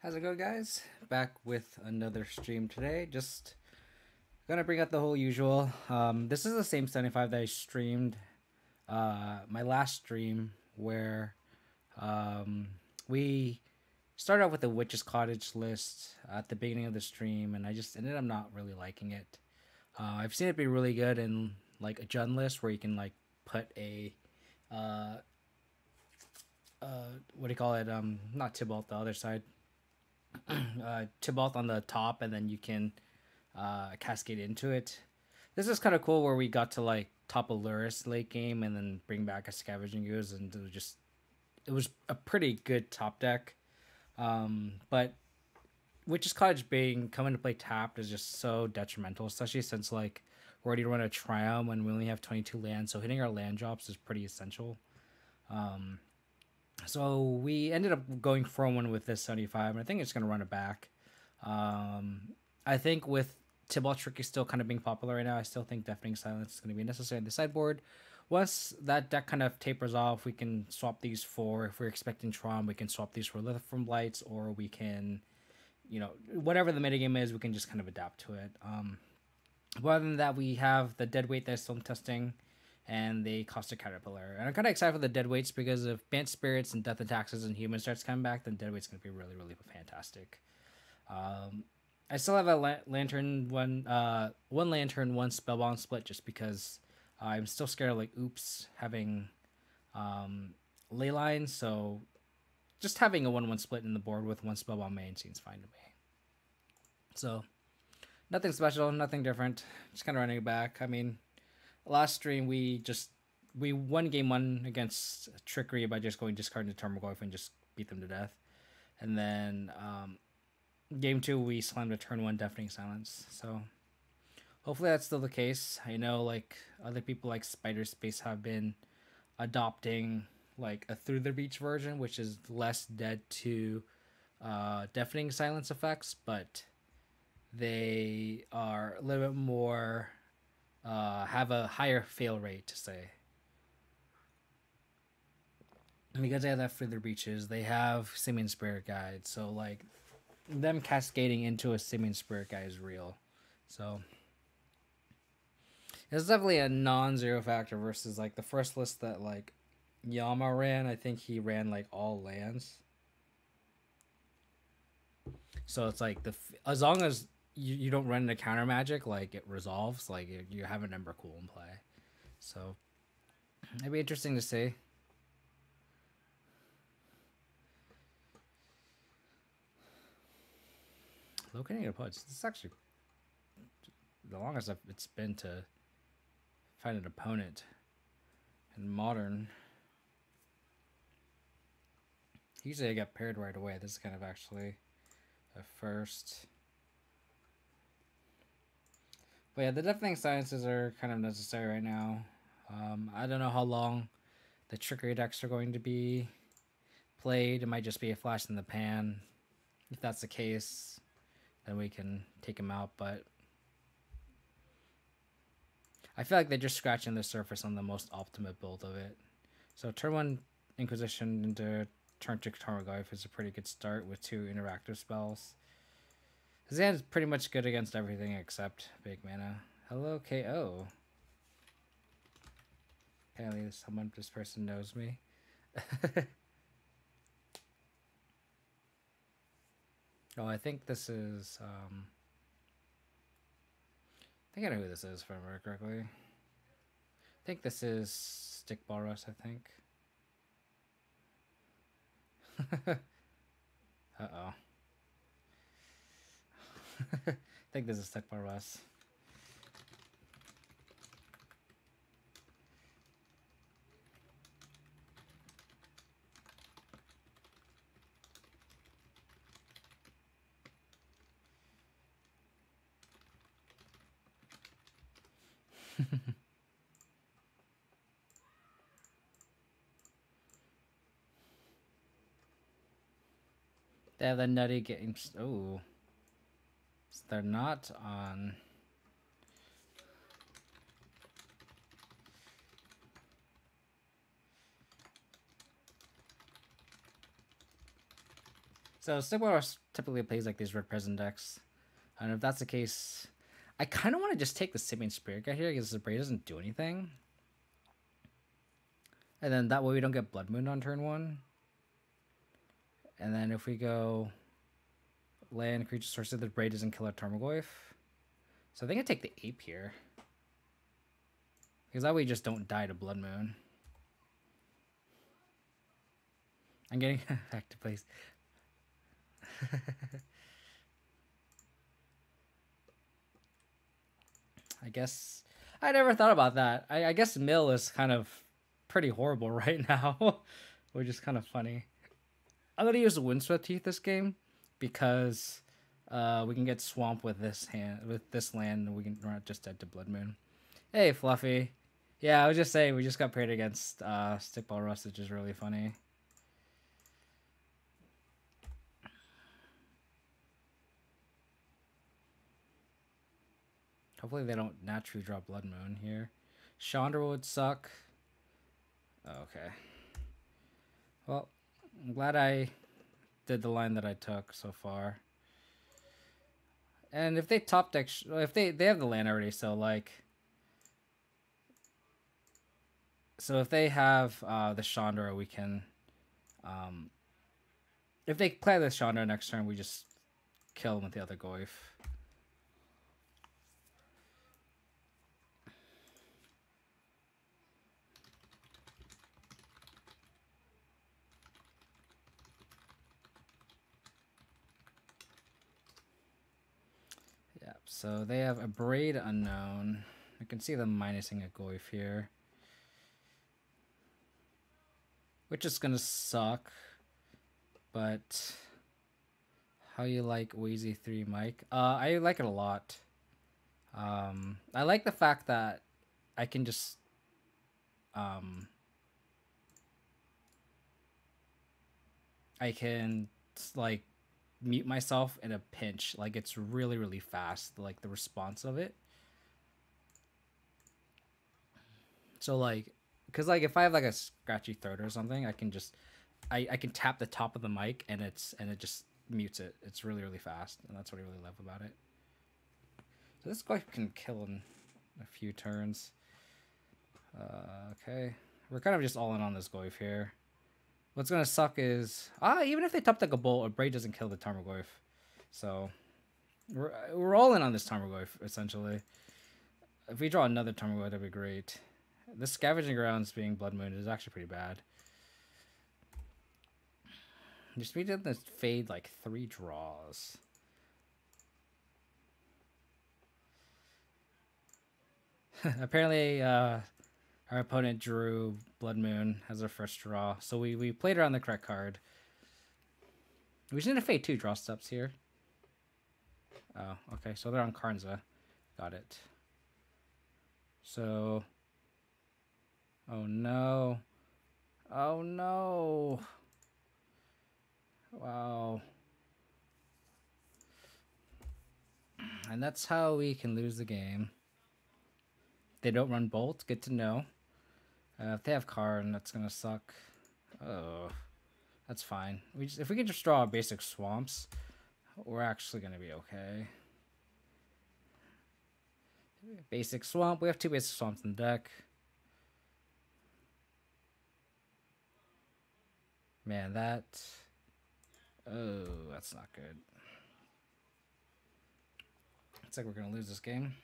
How's it going, guys? Back with another stream today. Just gonna bring up the whole usual. This is the same 75 that I streamed my last stream where um, we started off with the Witch's Cottage list at the beginning of the stream, and I just ended up not really liking it. I've seen it be really good in like a Jun list where you can like put a uh, what do you call it? Not Tybalt, the other side. Tybalt on the top, and then you can cascade into it. This is kind of cool where we got to like top a Luris late game and then bring back a Scavenging Ooze, and it was a pretty good top deck. But Witch's Cottage being coming to play tapped is just so detrimental, especially since like we're already running a Triumph and we only have 22 lands, so hitting our land drops is pretty essential. So we ended up going for one with this 75, and I think it's going to run it back. I think with Tybalt Tricky still kind of being popular right now, I still think Deafening Silence is going to be necessary in the sideboard. Once that deck kind of tapers off, we can swap these for, if we're expecting Tron, we can swap these for Lithium Blights, or we can, whatever the metagame is, we can just kind of adapt to it. But other than that, we have the Deadweight that's still testing, and the Caustic Caterpillar. And I'm kind of excited for the Deadweights because if Bant Spirits and Death and Taxes and Human starts coming back, then Deadweight's going to be really, really fantastic. I still have a Lantern, one Lantern, one Spellbound split just because I'm still scared of, like, Oops having ley lines, so just having a 1-1 split in the board with one Spellbound main seems fine to me. So, nothing special, nothing different, just kind of running it back. I mean, last stream we won game 1 against Trickery by just going discard into Transmogrify and just beat them to death. And then game 2 we slammed a turn 1 Deafening Silence. So hopefully that's still the case. I know like other people like Spider Space have been adopting like a Through the Reach version, which is less dead to Deafening Silence effects, but they are a little bit more have a higher fail rate, to say. And because they have that Through the Reaches, they have Simian Spirit Guide, so like them cascading into a Simian Spirit Guide is real. So it's definitely a non-zero factor versus like the first list that like Yama ran. I think he ran like all lands. So it's like as long as you don't run into counter magic, like it resolves, like you have an Ember Cool in play. So it'd be interesting to see. Locating opponents. This is actually the longest it's been to find an opponent in Modern. Usually I get paired right away. This is kind of actually a first. But yeah, the Deafening Silences are kind of necessary right now. I don't know how long the Trickery decks are going to be played. It might just be a flash in the pan. If that's the case, then we can take them out. But I feel like they're just scratching the surface on the most optimal build of it. So turn 1 Inquisition into turn 2 Tarmogoyf is a pretty good start with 2 interactive spells. His hand is pretty much good against everything except big mana. Hello, KO. Apparently this person knows me. Oh, I think this is, I think I know who this is, if I remember correctly. I think this is Stickball Russ, I think. Uh-oh. I think this is Stickball Russ. They have the nutty games. Oh. So they're not on. So Stickball typically plays like these red present decks. And if that's the case, I kind of want to just take the Simian Spirit Guide here because the Braid doesn't do anything. And then that way we don't get Blood Moon on turn 1. And then if we go land, creature, sorcerer, the Braid doesn't kill our Tarmogoyf. So I think I take the Ape here. Because that way you just don't die to Blood Moon. I'm getting back to place. I guess I never thought about that. I guess Mill is kind of pretty horrible right now, which is kind of funny. I'm gonna use the Windswept Teeth this game because we can get swamped with this land, and we're not just dead to Blood Moon. Hey, Fluffy. Yeah, I was just saying we just got paired against Stickball Rust, which is really funny. Hopefully they don't naturally draw Blood Moon here. Chandra would suck. Okay. Well, I'm glad I did the line that I took so far. And if they top deck, if they have the land already, so like, so if they have the Chandra, we can, if they play the Chandra next turn, we just kill them with the other Goyf. So they have a Braid Unknown. I can see them minusing a Goyf here, which is gonna suck. But how you like Wheezy 3 Mike? I like it a lot. I like the fact that I can just I can like mute myself in a pinch. Like, it's really, really fast, like the response of it. So like, because like if I have like a scratchy throat or something, I can just I can tap the top of the mic and it just mutes it. It's really, really fast, and that's what I really love about it. So this guy can kill in a few turns. Okay, we're kind of just all in on this Goyf here. What's gonna suck is even if they top deck a Bolt, a Braid doesn't kill the Tarmogoyf. So we're all in on this Tarmogoyf essentially. If we draw another Tarmogoyf, that'd be great. This Scavenging Grounds being Blood Moon is actually pretty bad. Just we did this fade like 3 draws. Apparently, our opponent drew Blood Moon as our first draw, so we played around the correct card. We just need to fade 2 draw steps here. Oh, okay, so they're on Karnza. Got it. So, oh no. Oh no. Wow. And that's how we can lose the game. They don't run Bolt, good to know. If they have Karn, that's gonna suck. Oh, that's fine. If we can just draw basic swamps, we're actually gonna be okay. Basic swamp. We have 2 basic swamps in the deck. Man, that. Oh, that's not good. It's like we're gonna lose this game.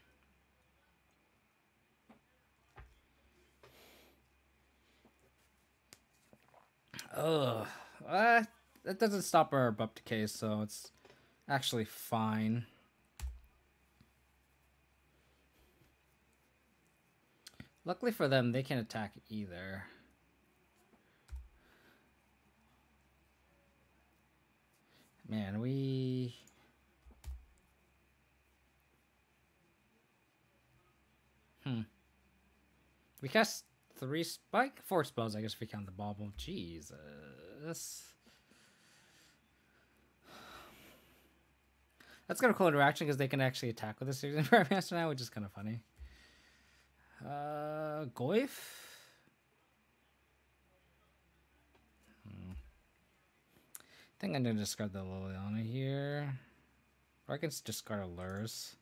Ugh. That doesn't stop our buff decay, so it's actually fine. Luckily for them, they can't attack either. Man, we cast 4 spells, I guess, if we count the bauble. Jesus. That's kind of cool interaction because they can actually attack with a Season Master now, which is kind of funny. Goyf? think I'm gonna discard the Liliana here. Or I can discard a Lures.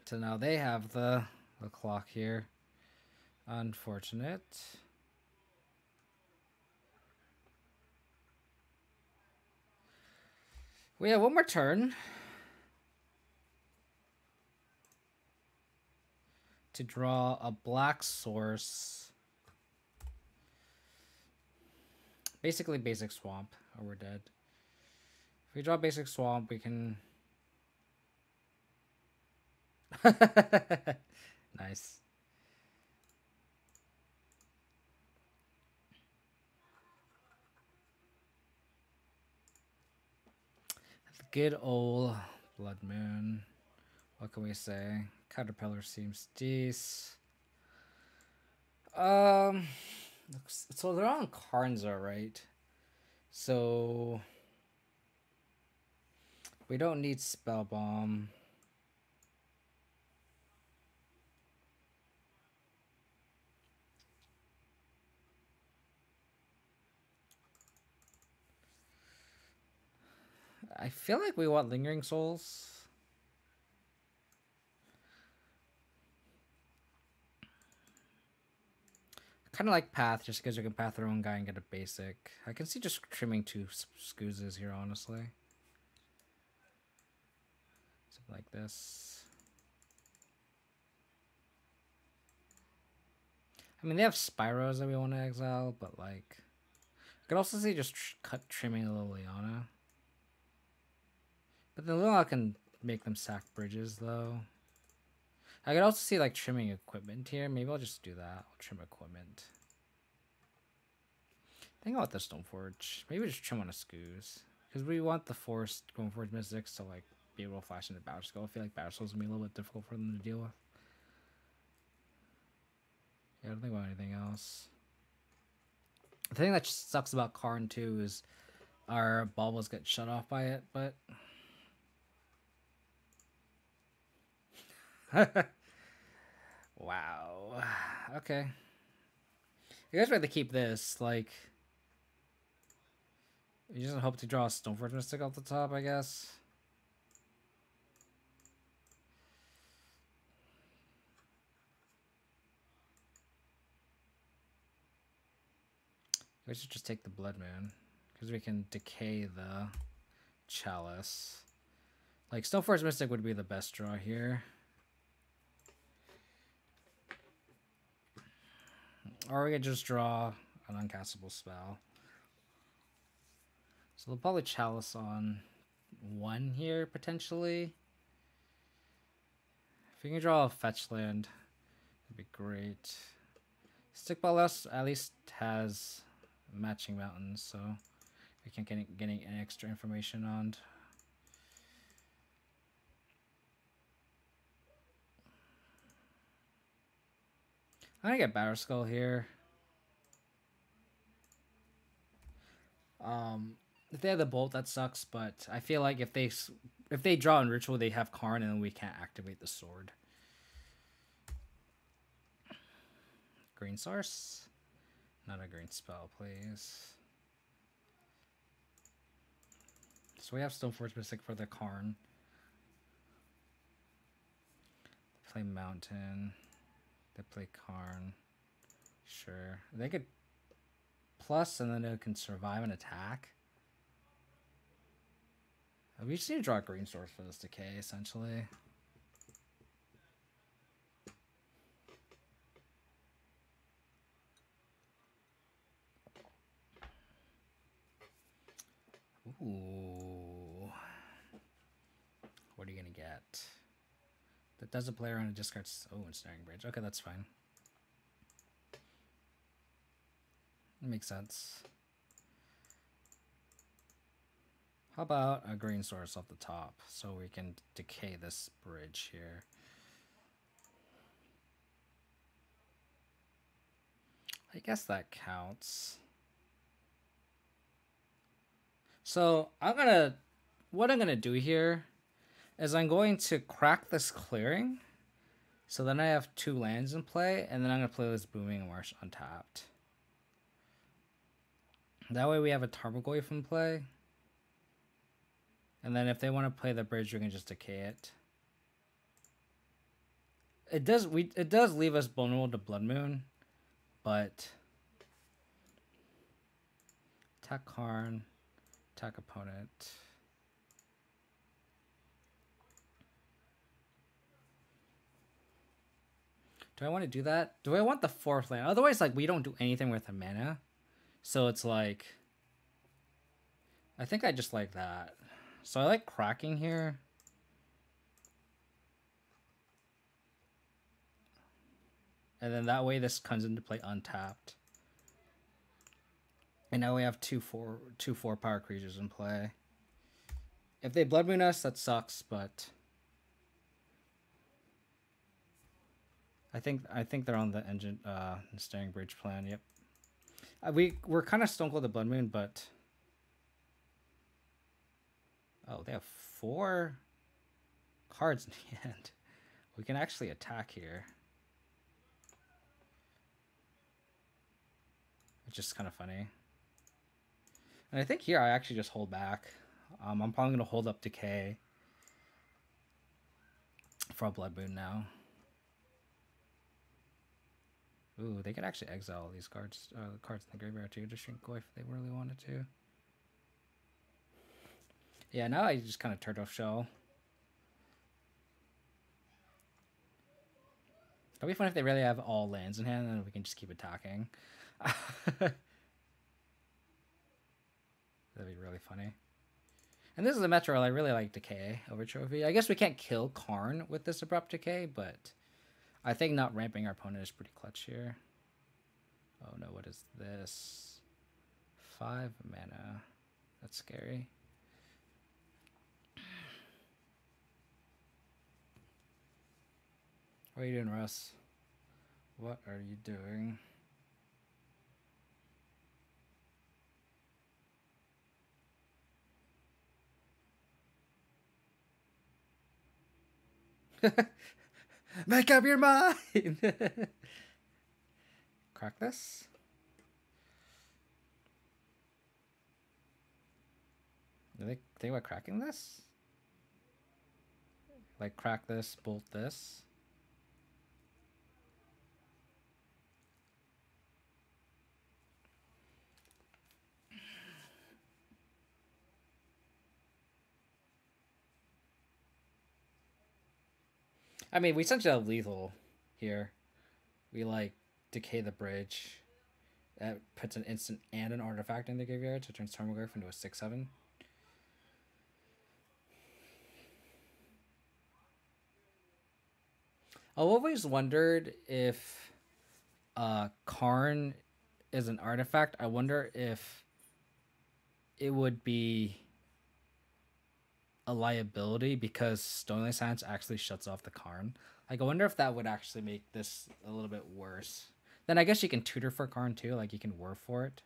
So now they have the clock here. Unfortunate. We have one more turn to draw a black source. Basically basic swamp, or we're dead. If we draw basic swamp, we can... Nice. Good old Blood Moon. What can we say? Caterpillar seems decent. So they're on Karnza, right? So we don't need Spell Bomb. I feel like we want Lingering Souls. Kind of like Path, just because you can Path their own guy and get a basic. I can see just trimming 2 Scoozes here, honestly. Something like this. I mean, they have Spyros that we want to exile, but like... I could also see just trimming a Liliana. But the Liliana can make them sack bridges, though. I could also see like trimming equipment here. Maybe I'll just do that. I'll trim equipment. Think about the Stoneforge. Maybe just trim on a Scooze. Because we want the Forest going forward Mystics to like be able to flash into Battle Skull. I feel like Battle Skull is going to be a little bit difficult for them to deal with. Yeah, I don't think about anything else. The thing that sucks about Karn too is our baubles get shut off by it, but... Wow. Okay. You guys rather keep this, like... You just hope to draw a Stoneforge Mystic off the top, I guess. We should just take the Blood Moon, because we can decay the Chalice. Like, Stoneforge Mystic would be the best draw here. Or we could just draw an uncastable spell. So they'll probably Chalice on 1 here, potentially. If we can draw a fetch land, that'd be great. Stickball at least has matching mountains, so we can get any extra information on. I'm gonna get Battle Skull here. If they have the bolt, that sucks, but I feel like if they draw in Ritual, they have Karn, and then we can't activate the sword. Green source? Not a green spell, please. So we have Stoneforge Mystic for the Karn. They play Mountain. They play Karn. Sure. They could plus, and then it can survive an attack. We just need to draw a green source for this decay, essentially. Ooh. What are you gonna get? That does a player on a discard. Oh, Ensnaring Bridge. Okay, that's fine. That makes sense. How about a green source off the top so we can decay this bridge here? I guess that counts. So what I'm gonna do here is I'm going to crack this clearing So then I have 2 lands in play, and then I'm going to play this Booming Marsh untapped. That way we have a Tarmogoyf in play. And then if they want to play the bridge, we can just decay it. It does leave us vulnerable to Blood Moon, but attack Karn, attack opponent. Do I want to do that? Do I want the 4th land? Otherwise, like, we don't do anything with the mana. So it's like, I think I just like that. So I like cracking here. And then that way this comes into play untapped. And now we have two 4-power creatures in play. If they Blood Moon us, that sucks, but I think they're on the engine steering bridge plan. Yep. We're kind of Stone Cold the Blood Moon, but oh, they have 4 cards in hand. We can actually attack here, which is kind of funny. And I think here I actually just hold back. I'm probably going to hold up Decay for a Blood Moon now. Ooh, they could actually exile these cards, cards in the graveyard too, to shrink Goy if they really wanted to. Yeah, now I just kind of turtle shell. It'll be fun if they really have all lands in hand, and then we can just keep attacking. That'd be really funny. And this is a Metro I really like Decay over Trophy. I guess we can't kill Karn with this Abrupt Decay, but I think not ramping our opponent is pretty clutch here. Oh no, what is this? 5 mana. That's scary. What are you doing, Russ? What are you doing? Make up your mind! Crack this? Do they think about cracking this? Like crack this, bolt this? I mean, we essentially have lethal here. We like decay the bridge. That puts an instant and an artifact in the graveyard, so it turns Tarmogoyf into a 6/7. I've always wondered if Karn is an artifact. I wonder if it would be a liability because Stoneless Silence actually shuts off the Karn. Like, I wonder if that would actually make this a little bit worse. Then I guess you can tutor for Karn too, like you can war for it.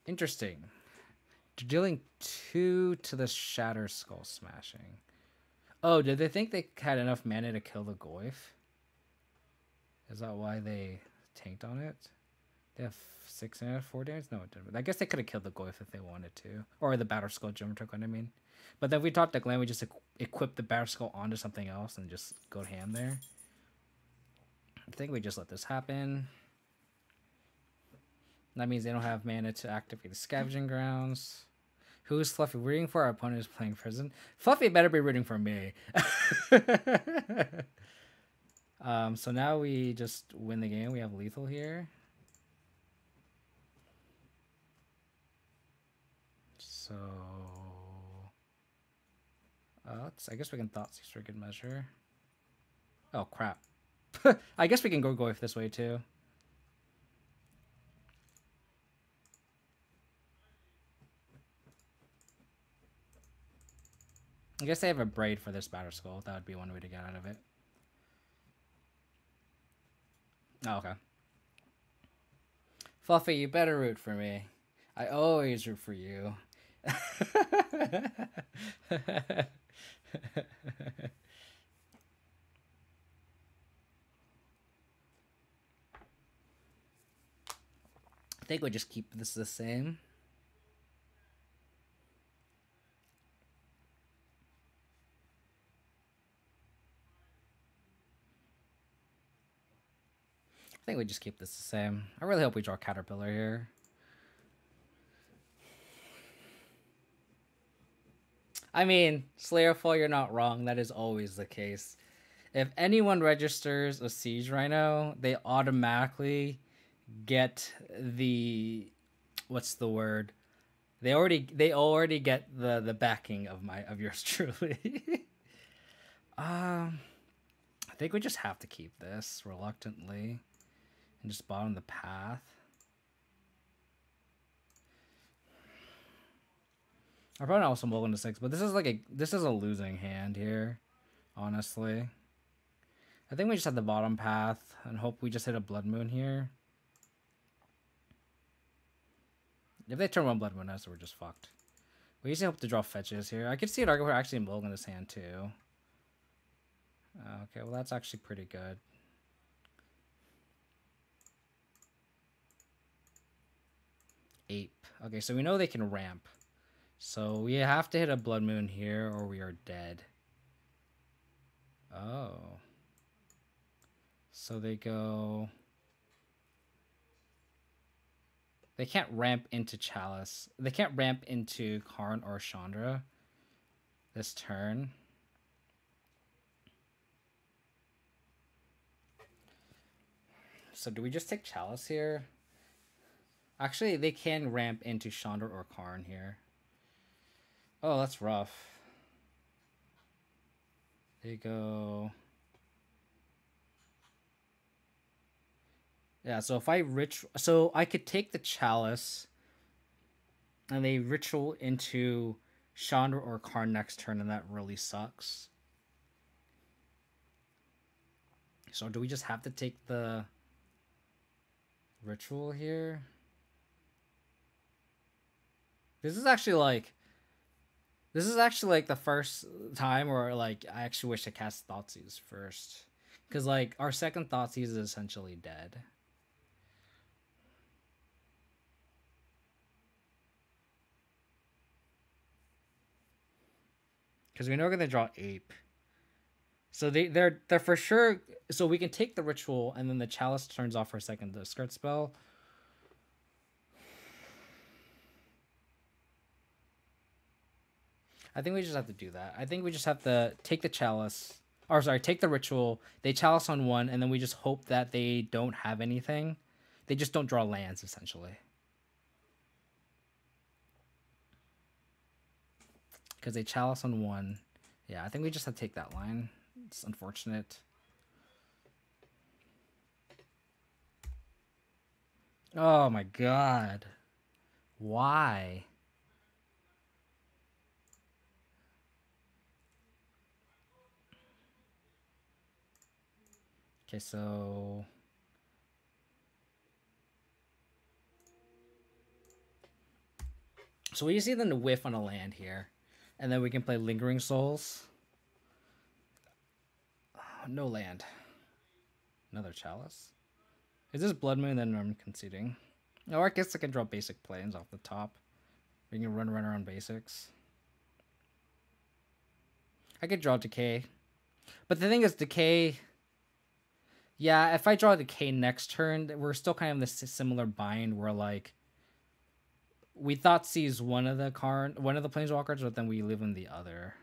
Interesting. Dealing 2 to the Shatter Skull Smashing. Oh, did they think they had enough mana to kill the Goyf? Is that why they tanked on it? They have 6 and 4 damage? No, it didn't. I guess they could have killed the Goyf if they wanted to. Or the Battle Skull Gemmer Token, I mean. But then if we talk to Glenn, we just equip the Battle Skull onto something else and just go ham there. I think we just let this happen. That means they don't have mana to activate the Scavenging Grounds. Who is Fluffy rooting for? Our opponent is playing Prison. Fluffy better be rooting for me. So now we just win the game. We have lethal here. So I guess we can Thoughtseize for good measure. Oh crap. I guess we can go if this way too. I guess they have a braid for this Battle Skull. That would be one way to get out of it. Oh, okay. Fluffy, you better root for me. I always root for you. I think we'll just keep this the same. I think we just keep this the same. I really hope we draw Caterpillar here. I mean, Slayerfall, you're not wrong. That is always the case. If anyone registers a Siege Rhino, they automatically get the... What's the word? They already get the backing of yours truly. I think we just have to keep this reluctantly and just bottom the path. I probably also mulligan to 6, but this is a losing hand here, honestly. I think we just have the bottom path and hope we just hit a Blood Moon here. If they turn one Blood Moon us, we're just fucked. We usually hope to draw fetches here. I could see an argument actually mulligan this hand too. Okay, well that's actually pretty good. Ape. Okay, so we know they can ramp. So we have to hit a Blood Moon here or we are dead. Oh. So they go... They can't ramp into Chalice. They can't ramp into Karn or Chandra this turn. So do we just take Chalice here? Actually, they can ramp into Chandra or Karn here. Oh, that's rough. They go... Yeah, so if I so I could take the Chalice and they ritual into Chandra or Karn next turn, and that really sucks. So do we just have to take the ritual here? This is actually like the first time where like I actually wish to cast Thoughtseize first. Because like our second Thoughtseize is essentially dead. Because we know we're gonna draw Ape. So they're for sure. So we can take the ritual and then the Chalice turns off for a second the skirt spell. I think we just have to do that. I think we just have to take the Chalice. Or sorry, take the ritual. They Chalice on one, and then we just hope that they don't have anything. They just don't draw lands, essentially. Because they Chalice on one. Yeah, I think we just have to take that line. It's unfortunate. Oh my god. Why? Okay, so... So we see them to whiff on a land here. And then we can play Lingering Souls. Oh, no land. Another Chalice. Is this Blood Moon? Then I'm conceding. Oh, I guess I can draw basic planes off the top. We can run around basics. I could draw Decay. But the thing is, Decay... Yeah, if I draw Decay next turn, we're still kind of in this similar bind where, like... We thought sees one of the planeswalkers, but then we live in the other.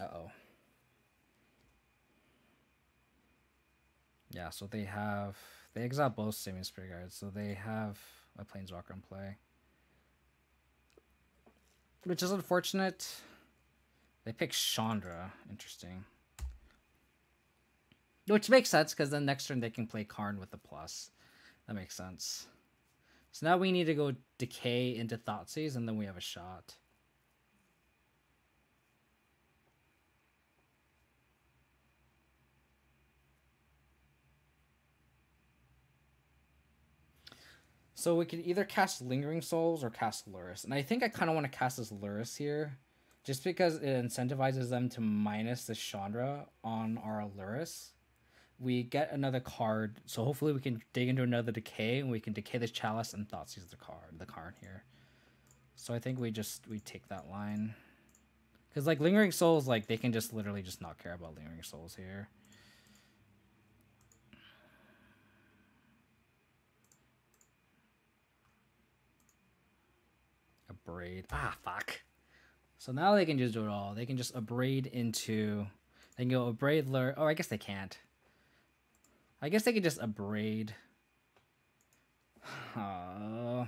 Uh-oh. Yeah, so they exile both Simian Spirit Guards, so they have a planeswalker in play. Which is unfortunate. They pick Chandra. Interesting. Which makes sense, because then next turn they can play Karn with the plus. That makes sense. So now we need to go Decay into Thoughtseize, and then we have a shot. So we could either cast Lingering Souls or cast Luris. And I think I kind of want to cast this Luris here. Just because it incentivizes them to minus the Chandra on our Luris. We get another card. So hopefully we can dig into another Decay. And we can Decay this Chalice and Thoughtseize the card here. So I think we take that line. Because like Lingering Souls, like they can just literally just not care about Lingering Souls here. Abrade. Ah, fuck. So now they can just do it all. They can just abrade into... They can go abrade lure... Oh, I guess they can't. I guess they can just abrade. Damn.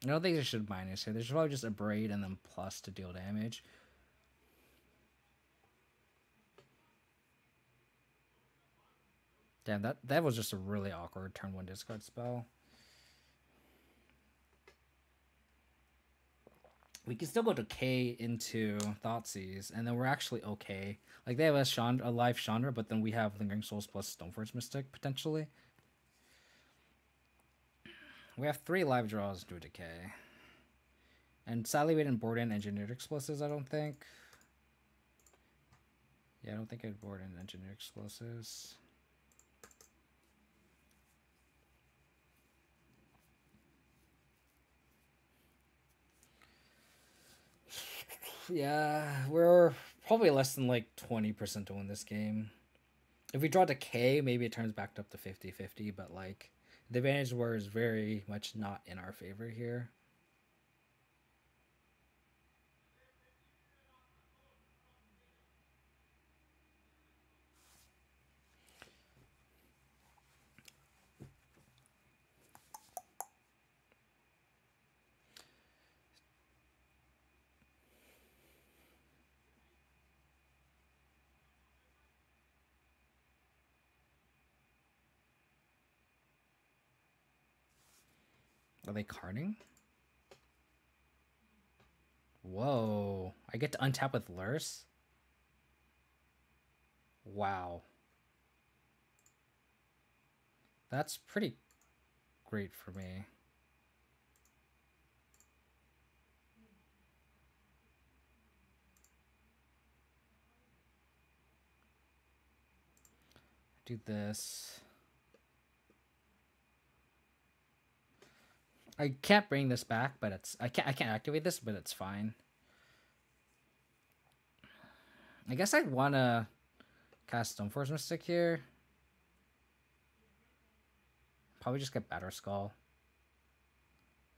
I don't think they should minus here. They should probably just abrade and then plus to deal damage. Damn, that was just a really awkward turn 1 discard spell. We can still go to K into Thoughtseize, and then we're actually okay. Like, they have a live Chandra, but then we have Lingering Souls plus Stoneforge Mystic, potentially. We have 3 live draws due to K. And sadly, we didn't board in Engineered Explosives, I don't think. Yeah, I don't think I'd board in Engineered Explosives. Yeah, we're probably less than like 20% to win this game. If we draw to K, maybe it turns back up to 50-50, but like the advantage war is very much not in our favor here. Are they carding? Whoa. I get to untap with Lurse? Wow. That's pretty great for me. Do this. I can't bring this back, but it's I can't activate this, but it's fine. I guess I'd wanna cast Stoneforge Mystic here. Probably just get Batter Skull.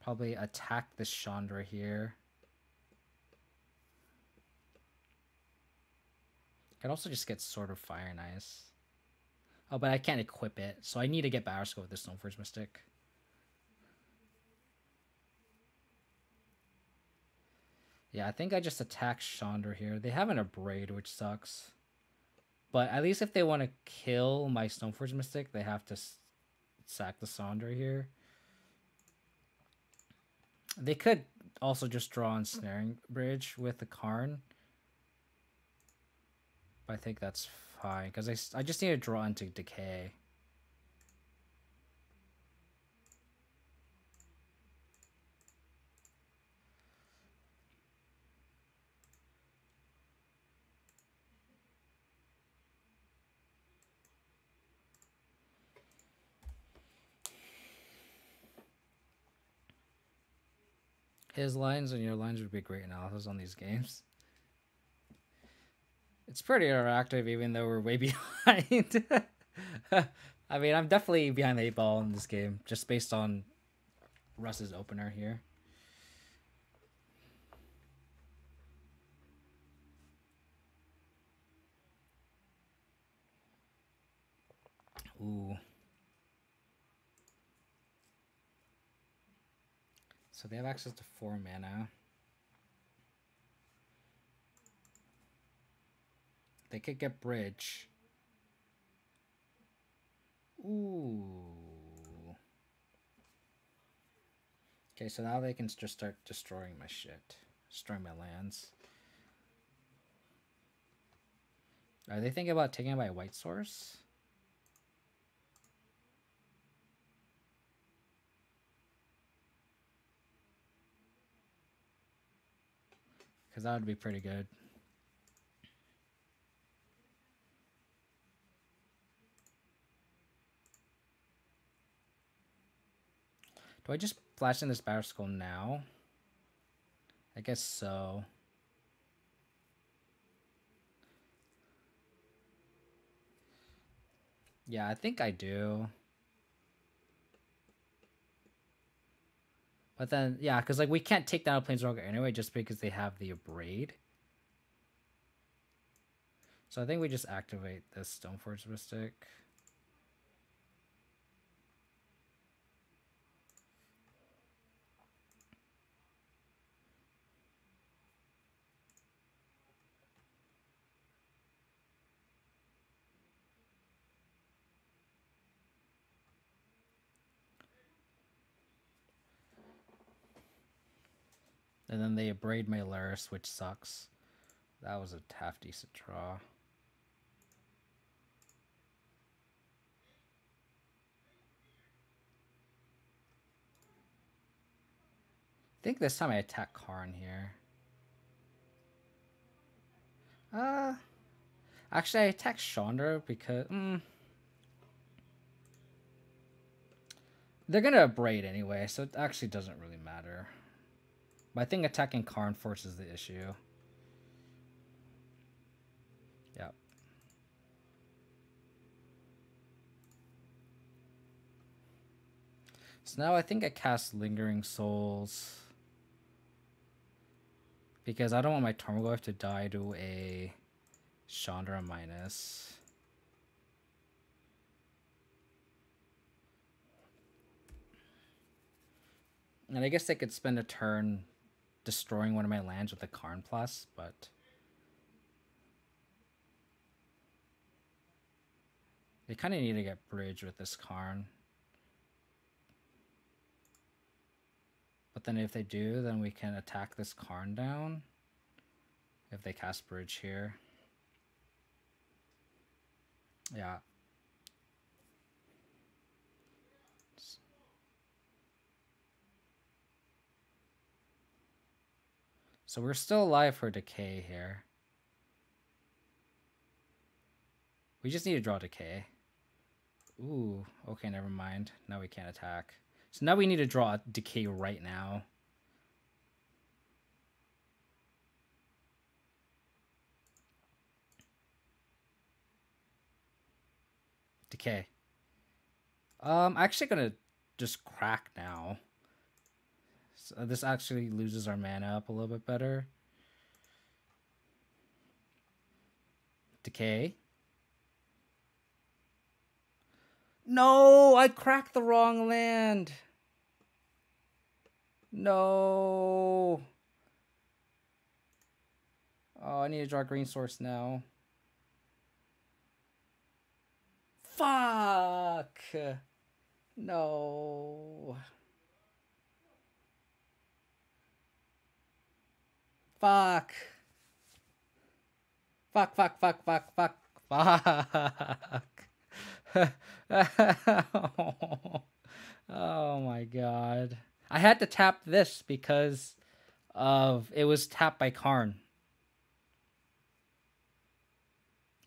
Probably attack this Chandra here. Could also just get Sword of Fire and Ice. Oh, but I can't equip it, so I need to get Batter Skull with this Stoneforge Mystic. Yeah, I think I just attack Chandra here. They have an Abrade, which sucks. But at least if they want to kill my Stoneforge Mystic, they have to sack the Chandra here. They could also just draw on Snaring Bridge with the Karn. But I think that's fine, because I just need to draw into Decay. His lines and your lines would be great analysis on these games. It's pretty interactive, even though we're way behind. I mean, I'm definitely behind the 8 ball in this game, just based on Russ's opener here. Ooh. So they have access to 4 mana. They could get Bridge. Ooh. Okay, so now they can just start destroying my shit. Destroying my lands. Are they thinking about taking it by White Source? because that would be pretty good. Do I just flash in this Battle Skull now? I guess so. Yeah, I think I do. But then, yeah, because like we can't take down a Planeswalker anyway just because they have the Abrade. So I think we just activate this Stoneforge Mystic. And then they Abrade my Laris, which sucks. That was a half decent draw. I think this time I attack Karn here. Actually I attack Chandra because they're gonna Abrade anyway, so it actually doesn't really matter. But I think attacking Karn forces the issue. Yep. So now I think I cast Lingering Souls. Because I don't want my Tarmogoyf to die to a Chandra minus. And I guess I could spend a turn destroying one of my lands with a Karn plus, but they kind of need to get bridge with this Karn. But then if they do, then we can attack this Karn down. If they cast bridge here. Yeah. So we're still alive for decay here. We just need to draw decay. Ooh, okay, never mind. Now we can't attack. So now we need to draw a decay right now. Decay. I'm actually gonna just crack now. So this actually loses our mana up a little bit better. Decay. No, I cracked the wrong land. No. Oh, I need to draw a green source now. Fuck. No. Fuck. Fuck, fuck, fuck, fuck, fuck, fuck. Oh my god. I had to tap this because of it was tapped by Karn.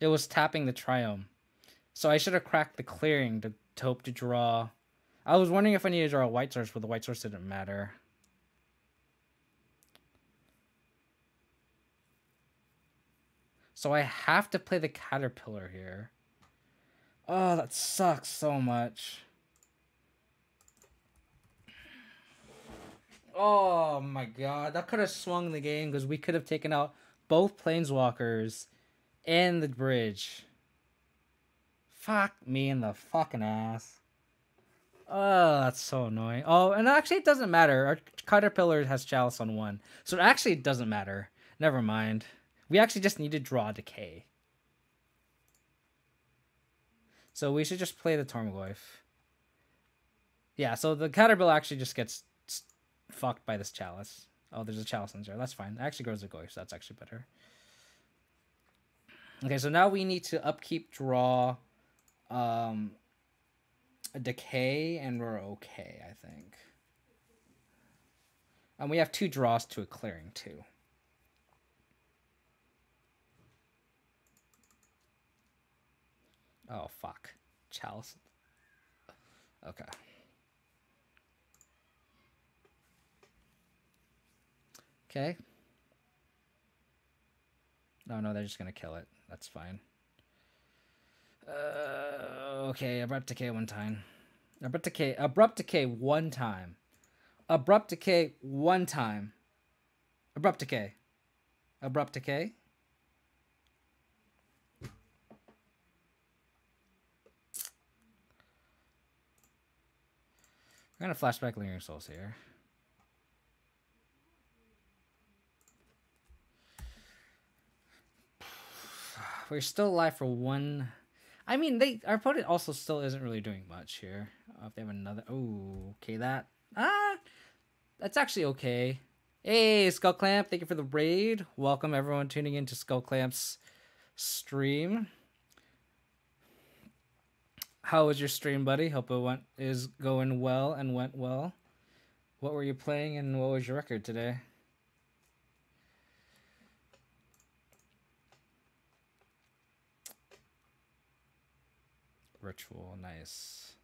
It was tapping the Triome. So I should have cracked the clearing to hope to draw. I was wondering if I needed to draw a white source, but the white source didn't matter. So I have to play the Caterpillar here. Oh, that sucks so much. Oh my god, that could have swung the game because we could have taken out both Planeswalkers and the bridge. Fuck me in the fucking ass. Oh, that's so annoying. Oh, and actually it doesn't matter. Our Caterpillar has Chalice on 1. So it actually doesn't matter. Never mind. We actually just need to draw Decay. So we should just play the Tarmogoyf. Yeah, so the Caterpillar actually just gets fucked by this Chalice. Oh, there's a Chalice in there. That's fine. It actually grows a Goyf, so that's actually better. Okay, so now we need to upkeep draw a Decay, and we're okay, I think. And we have 2 draws to a clearing, too. Oh, fuck. Chalice. Okay. Okay. No, they're just gonna kill it. That's fine. Okay, abrupt decay one time. Abrupt decay one time. Abrupt decay one time. Abrupt decay. Abrupt decay. We're gonna flashback Lingering Souls here. We're still alive for one. I mean, our opponent also still isn't really doing much here. If they have another, oh, okay, that's actually okay. Hey, Skull Clamp, thank you for the raid. Welcome everyone tuning in to Skull Clamp's stream. How was your stream, buddy? Hope it is going well and went well. What were you playing and what was your record today? Ritual, nice.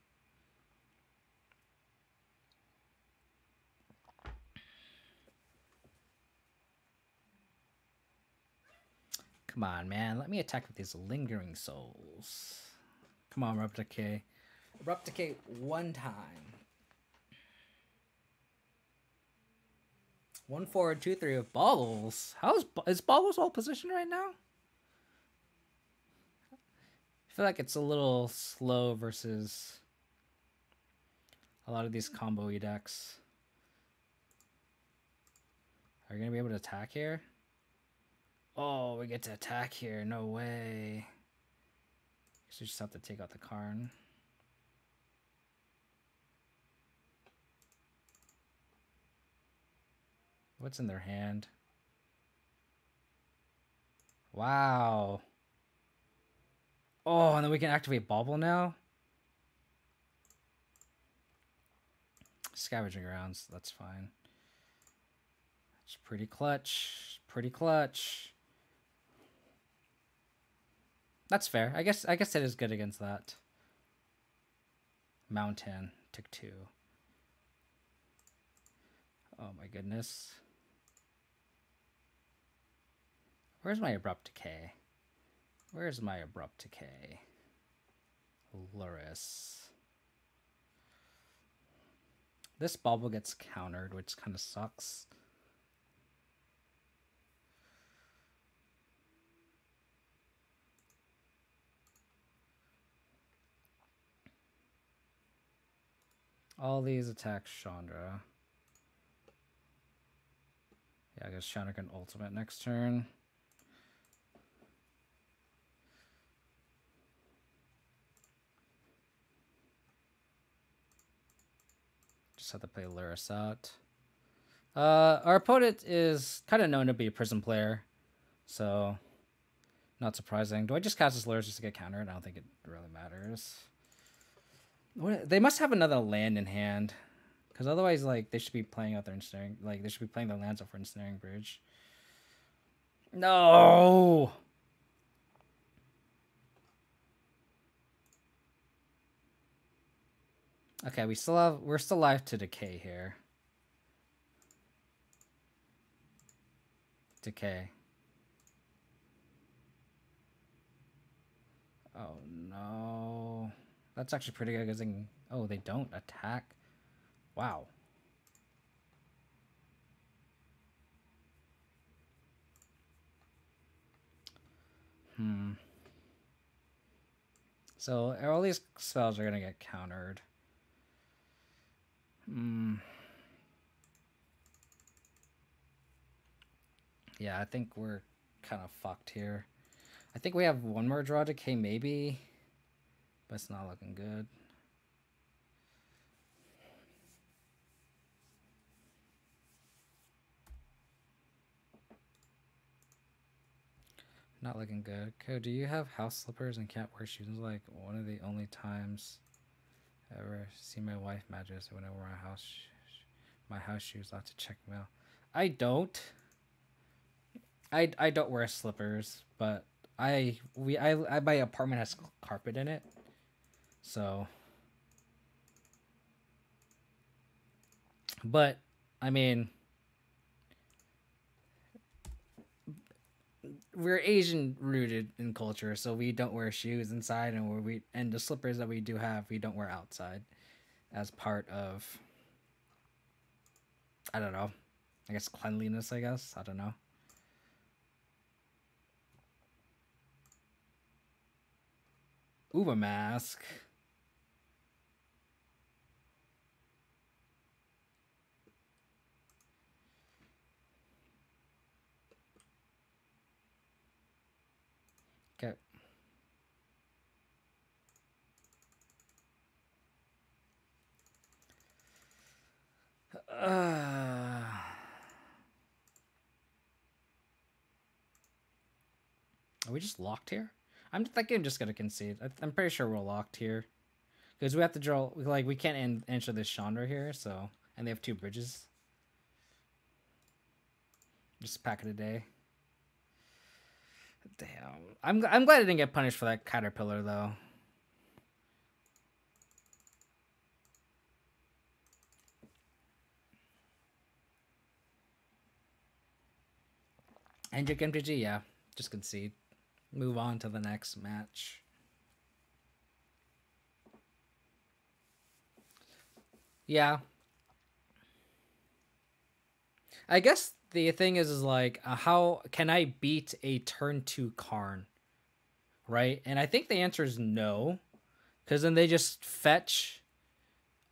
Come on, man. Let me attack with these Lingering Souls. Come on, Abrupt Decay. Abrupt Decay one time. 1 4 2 3 of Baubles. Is Baubles all positioned right now? I feel like it's a little slow versus a lot of these combo decks. Are you gonna be able to attack here? Oh, we get to attack here. No way. So we just have to take out the Karn. What's in their hand? Wow. Oh, and then we can activate Bauble now? Scavenging Grounds, that's fine. It's pretty clutch. Pretty clutch. That's fair. I guess it is good against that. Mountain. Took 2. Oh my goodness. Where's my Abrupt Decay? Where's my Abrupt Decay? Luris. This Bauble gets countered, which kind of sucks. All these attack Chandra. Yeah, I guess Chandra can ultimate next turn. Just have to play Luris out. Our opponent is kind of known to be a Prism player, so not surprising. Do I just cast this Luris just to get countered? I don't think it really matters. They must have another land in hand, because otherwise, like, they should be playing out their ensnaring. Like, they should be playing their lands out for ensnaring bridge. No. Okay, we're still alive to decay here. Decay. Oh no. That's actually pretty good because they don't attack. Wow. So all these spells are gonna get countered. Yeah, I think we're kind of fucked here. I think we have one more draw decay maybe, but it's not looking good. Not looking good. Okay, do you have house slippers and can't wear shoes? Like one of the only times I ever see my wife matches when I wear my house shoes. I'll have to check mail. I don't. I don't wear slippers, but My apartment has carpet in it, so. But I mean, we're Asian rooted in culture, so we don't wear shoes inside, and the slippers that we do have, we don't wear outside as part of, I don't know, I guess cleanliness. I guess I don't know. Ooh, a mask. Okay. Are we just locked here? I'm thinking I'm just gonna concede. I'm pretty sure we're locked here because we have to draw. Like we can't enter this Chandra here, so and they have 2 bridges. Just pack it a day. Damn. I'm glad I didn't get punished for that caterpillar though. Hendrick MTG, yeah. Just concede. Move on to the next match. Yeah. I guess the thing is like, how can I beat a turn 2 Karn? Right? And I think the answer is no. Because then they just fetch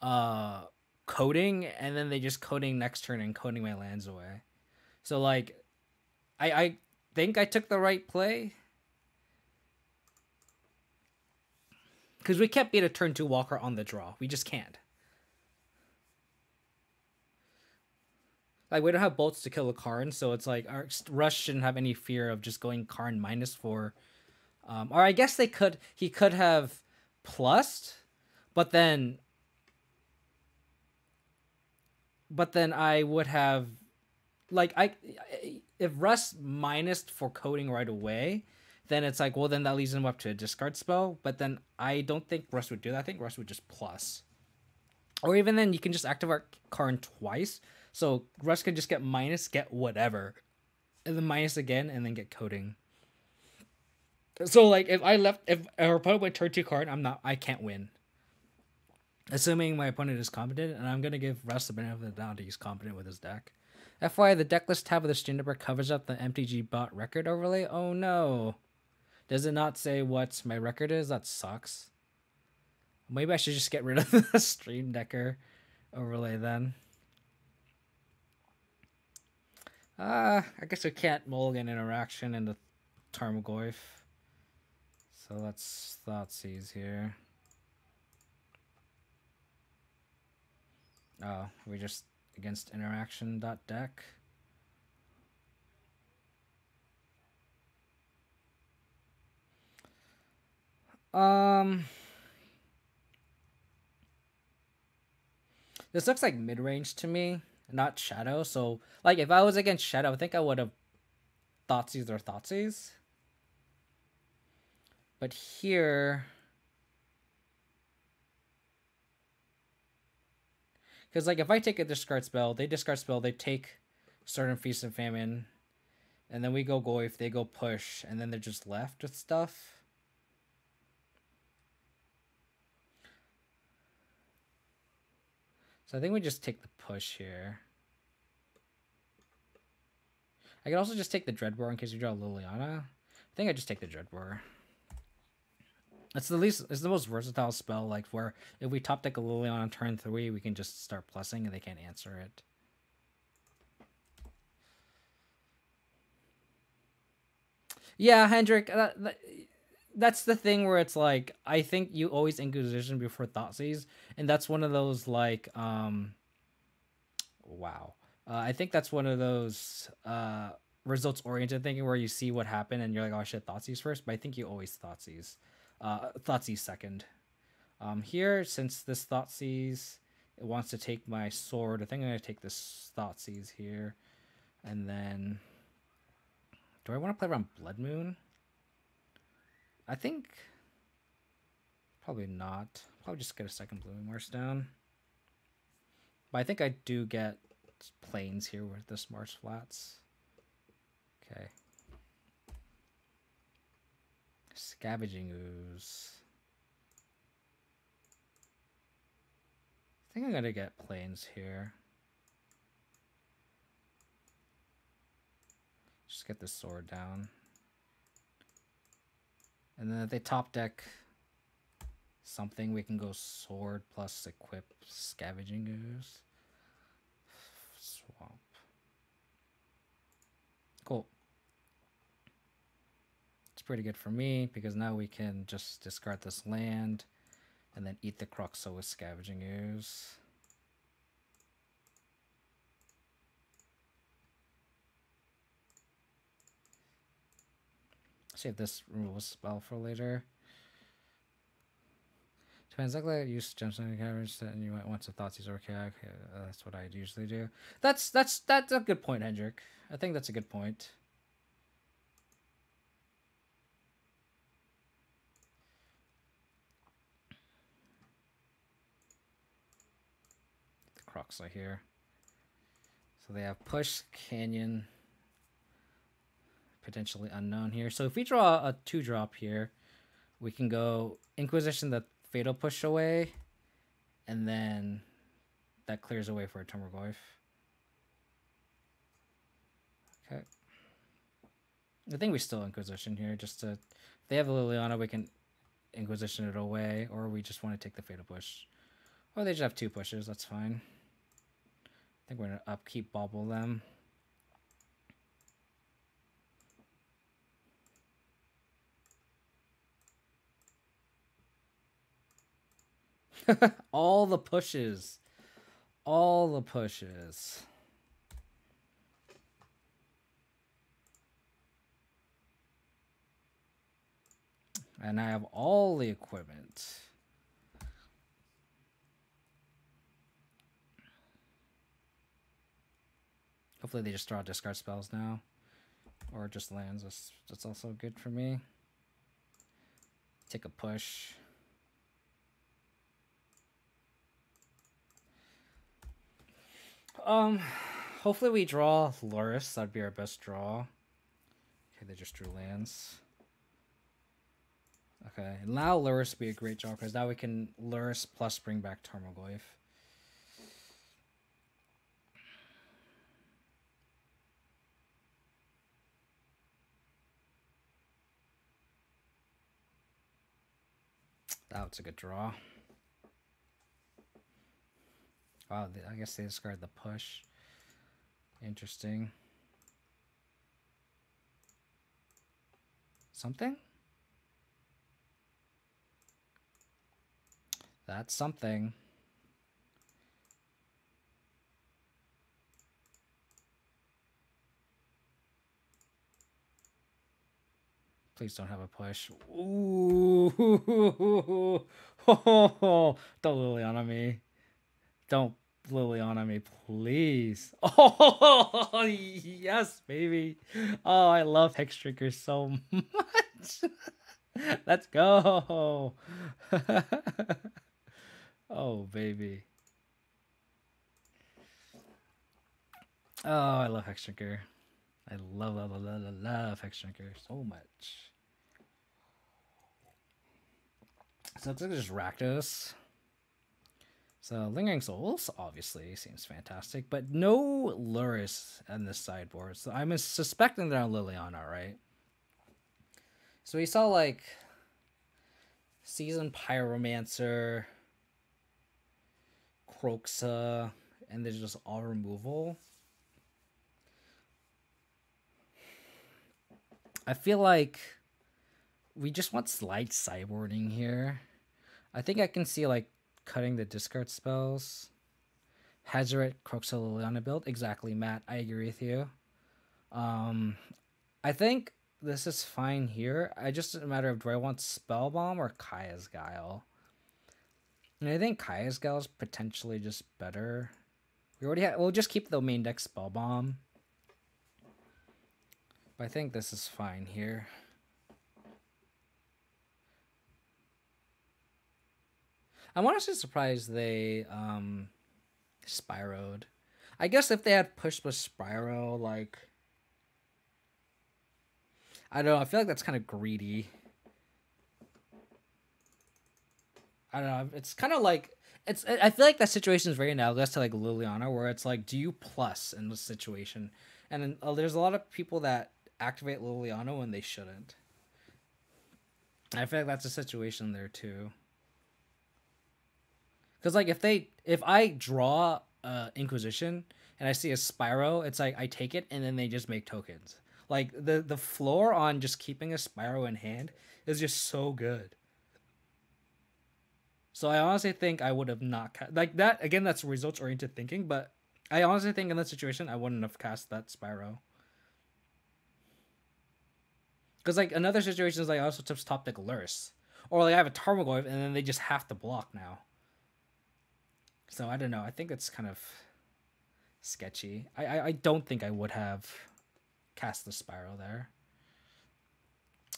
coding, and then they just coding next turn and coding my lands away. So like, I think I took the right play. Because we can't beat a turn 2 Walker on the draw. We just can't. Like, we don't have bolts to kill a Karn, so it's like our Rush shouldn't have any fear of just going Karn -4. Or I guess they could. He could have plussed, but then I would have, like, if Russ minused for coding right away, then it's like, well, then that leads him up to a discard spell. But then I don't think Russ would do that. I think Russ would just plus. Or even then, you can just activate Karn twice. So Russ could just get minus, get whatever. And then minus again, and then get coding. So, like, if our opponent went turn 2 Karn, I can't win. Assuming my opponent is competent, and I'm going to give Russ the benefit of the doubt he's competent with his deck. FYI, the decklist tab of the stream number covers up the MTG bot record overlay. Oh no. Does it not say what my record is? That sucks. Maybe I should just get rid of the stream decker overlay then. I guess we can't mulligan interaction in the Tarmogoyf. So let's Thoughtseize here. Oh, we just against interaction.deck. This looks like mid-range to me, not Shadow. So, like, if I was against Shadow, I think I would have Thoughtseize or Thoughtseize. But here, because, like, if I take a discard spell, they take certain Feast and Famine, and then we go Goyf, they go Push, and then they're just left with stuff. So I think we just take the push here. I could also just take the Dreadbore in case we draw Liliana. I think I just take the Dreadbore. It's the most versatile spell, like, where if we top deck a Liliana on turn 3, we can just start plussing and they can't answer it. Yeah, Hendrick, that's the thing where it's like, I think you always Inquisition before Thoughtseize, and that's one of those, like, wow. I think that's one of those results-oriented thinking where you see what happened and you're like, oh shit, Thoughtseize first, but I think you always Thoughtseize. Thoughtseize second. Here, since this Thoughtseize, it wants to take my sword, I think I'm going to take this Thoughtseize here, and then... Do I want to play around Blood Moon? I think probably not. Probably just get a second Blooming Marsh down. But I think I do get plains here with this Marsh Flats. Okay. Scavenging Ooze. I think I'm gonna get plains here. Just get this sword down. And then if they top deck something, we can go sword plus equip Scavenging Ooze. Swamp. Cool. It's pretty good for me because now we can just discard this land and then eat the Croxa with Scavenging Ooze. Save this removal spell for later. Depends exactly use gemstone carriage, and you might want to Thoughtseize. Okay, that's what I usually do. That's a good point, Hendrik. I think that's a good point. The Croxa here. So they have push, canyon, potentially unknown here. So if we draw a 2-drop here, we can go Inquisition the Fatal Push away, and then that clears away for a Transmogrify. Okay. I think we still Inquisition here, just to... If they have a Liliana, we can Inquisition it away, or we just want to take the Fatal Push. Or they just have 2 pushes, that's fine. I think we're going to upkeep Bobble them. All the pushes. All the pushes. And I have all the equipment. Hopefully they just draw discard spells now. Or just lands. That's also good for me. Take a push. Hopefully we draw Luris. That'd be our best draw. Okay, they just drew lands. Okay, allow Luris to be a great draw because now we can Luris plus bring back Transmogrify. That's a good draw. Wow, I guess they discarded the push. Interesting. Something? That's something. Please don't have a push. Ooh. Don't Liliana me. Don't Liliana me, please. Oh, yes, baby. Oh, I love Hex Drinker so much. Let's go. Oh, baby. Oh, I love Hex Drinker. I love Hex Drinker so much. So it's just Rakdos. So Lingering Souls obviously seems fantastic, but no Luris on this sideboard. So I'm suspecting they're on Liliana, right? So we saw like Seasoned Pyromancer, Croxa, and there's just all removal. I feel like we just want slight sideboarding here. I think I can see like cutting the discard spells. Hazoret, Croxa, Liliana build. Exactly, Matt. I agree with you. I think this is fine here. I just a matter of do I want Spellbomb or Kaya's Guile? And I think Kaya's Guile is potentially just better. We already have. We'll just keep the main deck Spellbomb. But I think this is fine here. I'm honestly surprised they Spyroed. I guess if they had pushed with Spyro, like I don't know, I feel like that's kind of greedy. I don't know. It's kind of like it's. I feel like that situation is very analogous to like Liliana, where it's like, do you plus in this situation? And then there's a lot of people that activate Liliana when they shouldn't. I feel like that's a situation there too. Because like if I draw Inquisition and I see a Spyro, it's like I take it and then they just make tokens. Like the floor on just keeping a Spyro in hand is just so good. So I honestly think I would have not like that. Again, that's results oriented thinking, but I honestly think in that situation I wouldn't have cast that Spyro. Because like another situation is like I also just top deck Lurrus, or like I have a Tarmogoyf and then they just have to block now. So I don't know. I think it's kind of sketchy. I don't think I would have cast the Spyro there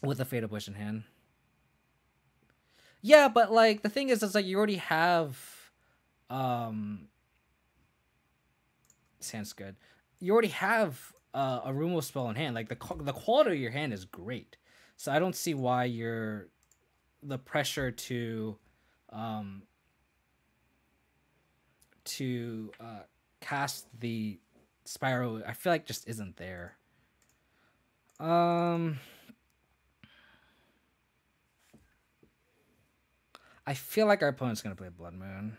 with a Fatal Push in hand. Yeah, but like the thing is, it's like you already have, sounds good. You already have a removal spell in hand. Like the quality of your hand is great, so I don't see why the pressure to cast the Spyro. I feel like just isn't there. I feel like our opponent's gonna play Blood Moon.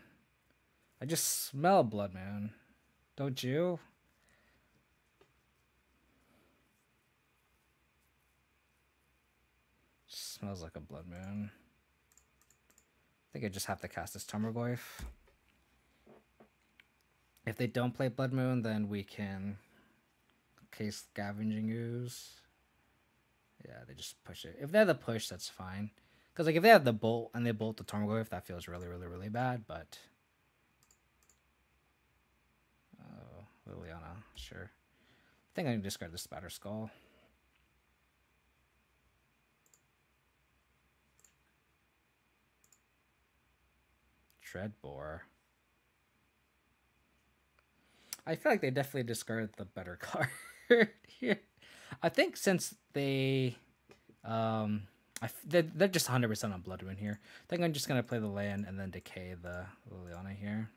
I just smell Blood Moon. Don't you? Smells like a Blood Moon. I think I just have to cast this Tarmogoyf. If they don't play Blood Moon, then we can case Scavenging Ooze. Yeah, they just push it. If they have the push, that's fine. Because like if they have the bolt and they bolt the Tarmogoyf, that feels really, really, really bad. But Liliana, sure. I think I can discard the Spatter Skull. Dreadbore. I feel like they definitely discarded the better card here. I think since they they're just 100% on Blood Moon here. I think I'm just gonna play the land and then decay the Liliana here.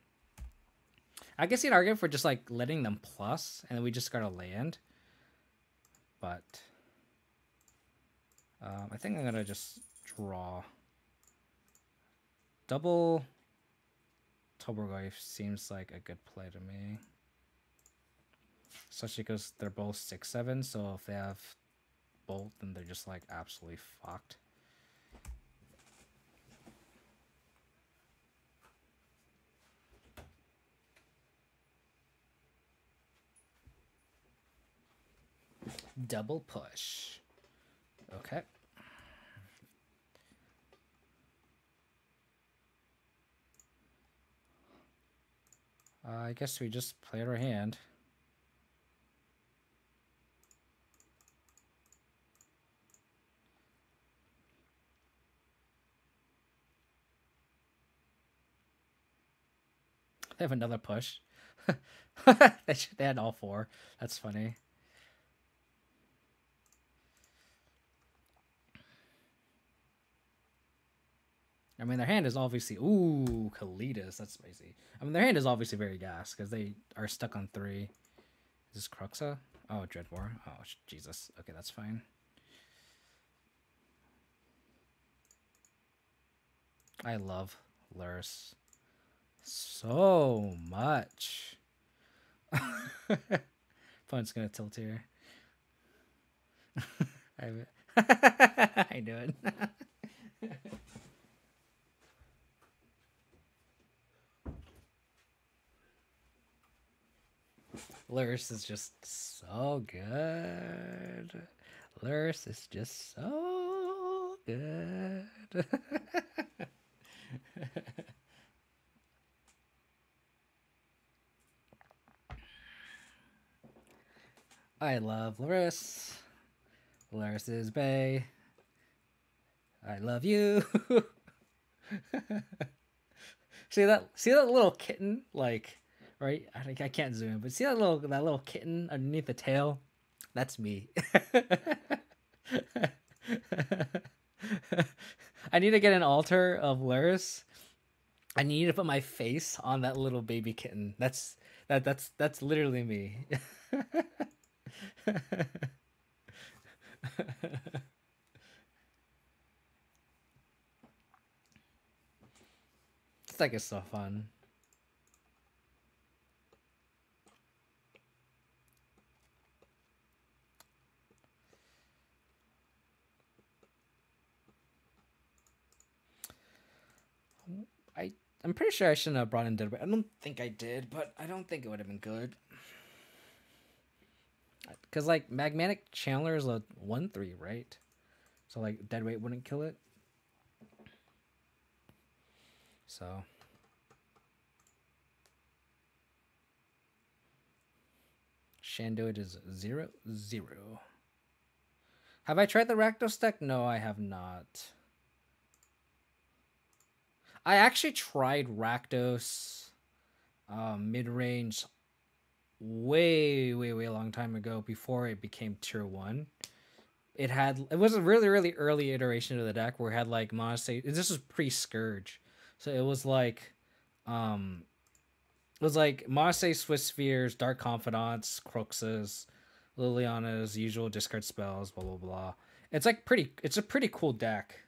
I guess you'd argue for just like letting them plus and then we just got a land. But I think I'm gonna just draw. Double Tarmogoyf seems like a good play to me. Especially because they're both 6/7, so if they have bolt, then they're just like absolutely fucked. Double push. Okay. I guess we just played our hand. They have another push. They had all four. That's funny. I mean, their hand is obviously... Ooh, Kalitas. That's spicy. I mean, their hand is obviously very gas because they are stuck on 3. Is this Cruxa? Oh, Dreadbore. Oh, Jesus. Okay, that's fine. I love Lurrus so much. Opponent's gonna tilt here. I knew it. Lurrus is just so good. Lurrus is just so good. I love Lurrus. Lurrus is bae. I love you. See that little kitten, like, right? I can't zoom in, but see that little kitten underneath the tail? That's me. I need to get an altar of Luris. I need to put my face on that little baby kitten. That's literally me. It's like it's so fun. I'm pretty sure I shouldn't have brought in Deadweight. I don't think I did, but I don't think it would have been good. Because, like, Magmatic Chandler is a 1/3, right? So, like, Deadweight wouldn't kill it. So. Shandoid is 0/0. Have I tried the Rakdos deck? No, I have not. I actually tried Rakdos mid-range way a long time ago before it became tier 1. It was a really early iteration of the deck where it had like Monastery. This was pre-Scourge. So it was like Monastery, Swiss Spheres, Dark Confidants, Cruxes, Liliana's usual discard spells, blah blah blah. It's like it's a pretty cool deck.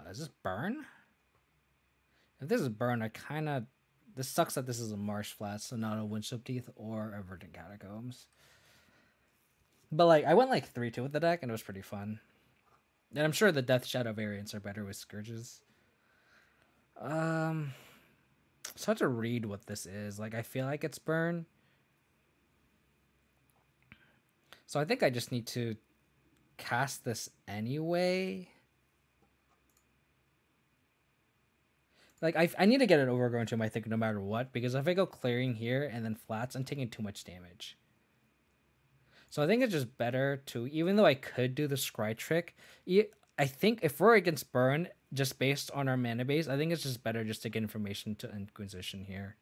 Is this Burn? If this is Burn, this sucks that this is a Marsh Flat, so not a Windswept Teeth or a Verdant Catacombs. But like I went like 3-2 with the deck and it was pretty fun. And I'm sure the Death Shadow variants are better with Scourges. It's hard to read what this is. Like I feel like it's Burn. So I think I just need to cast this anyway. Like, I need to get an Overgrown Tomb, I think, no matter what. Because if I go clearing here and then flats, I'm taking too much damage. So I think it's just better to... Even though I could do the Scry trick, I think if we're against Burn, just based on our mana base, I think it's just better just to get information to Inquisition here.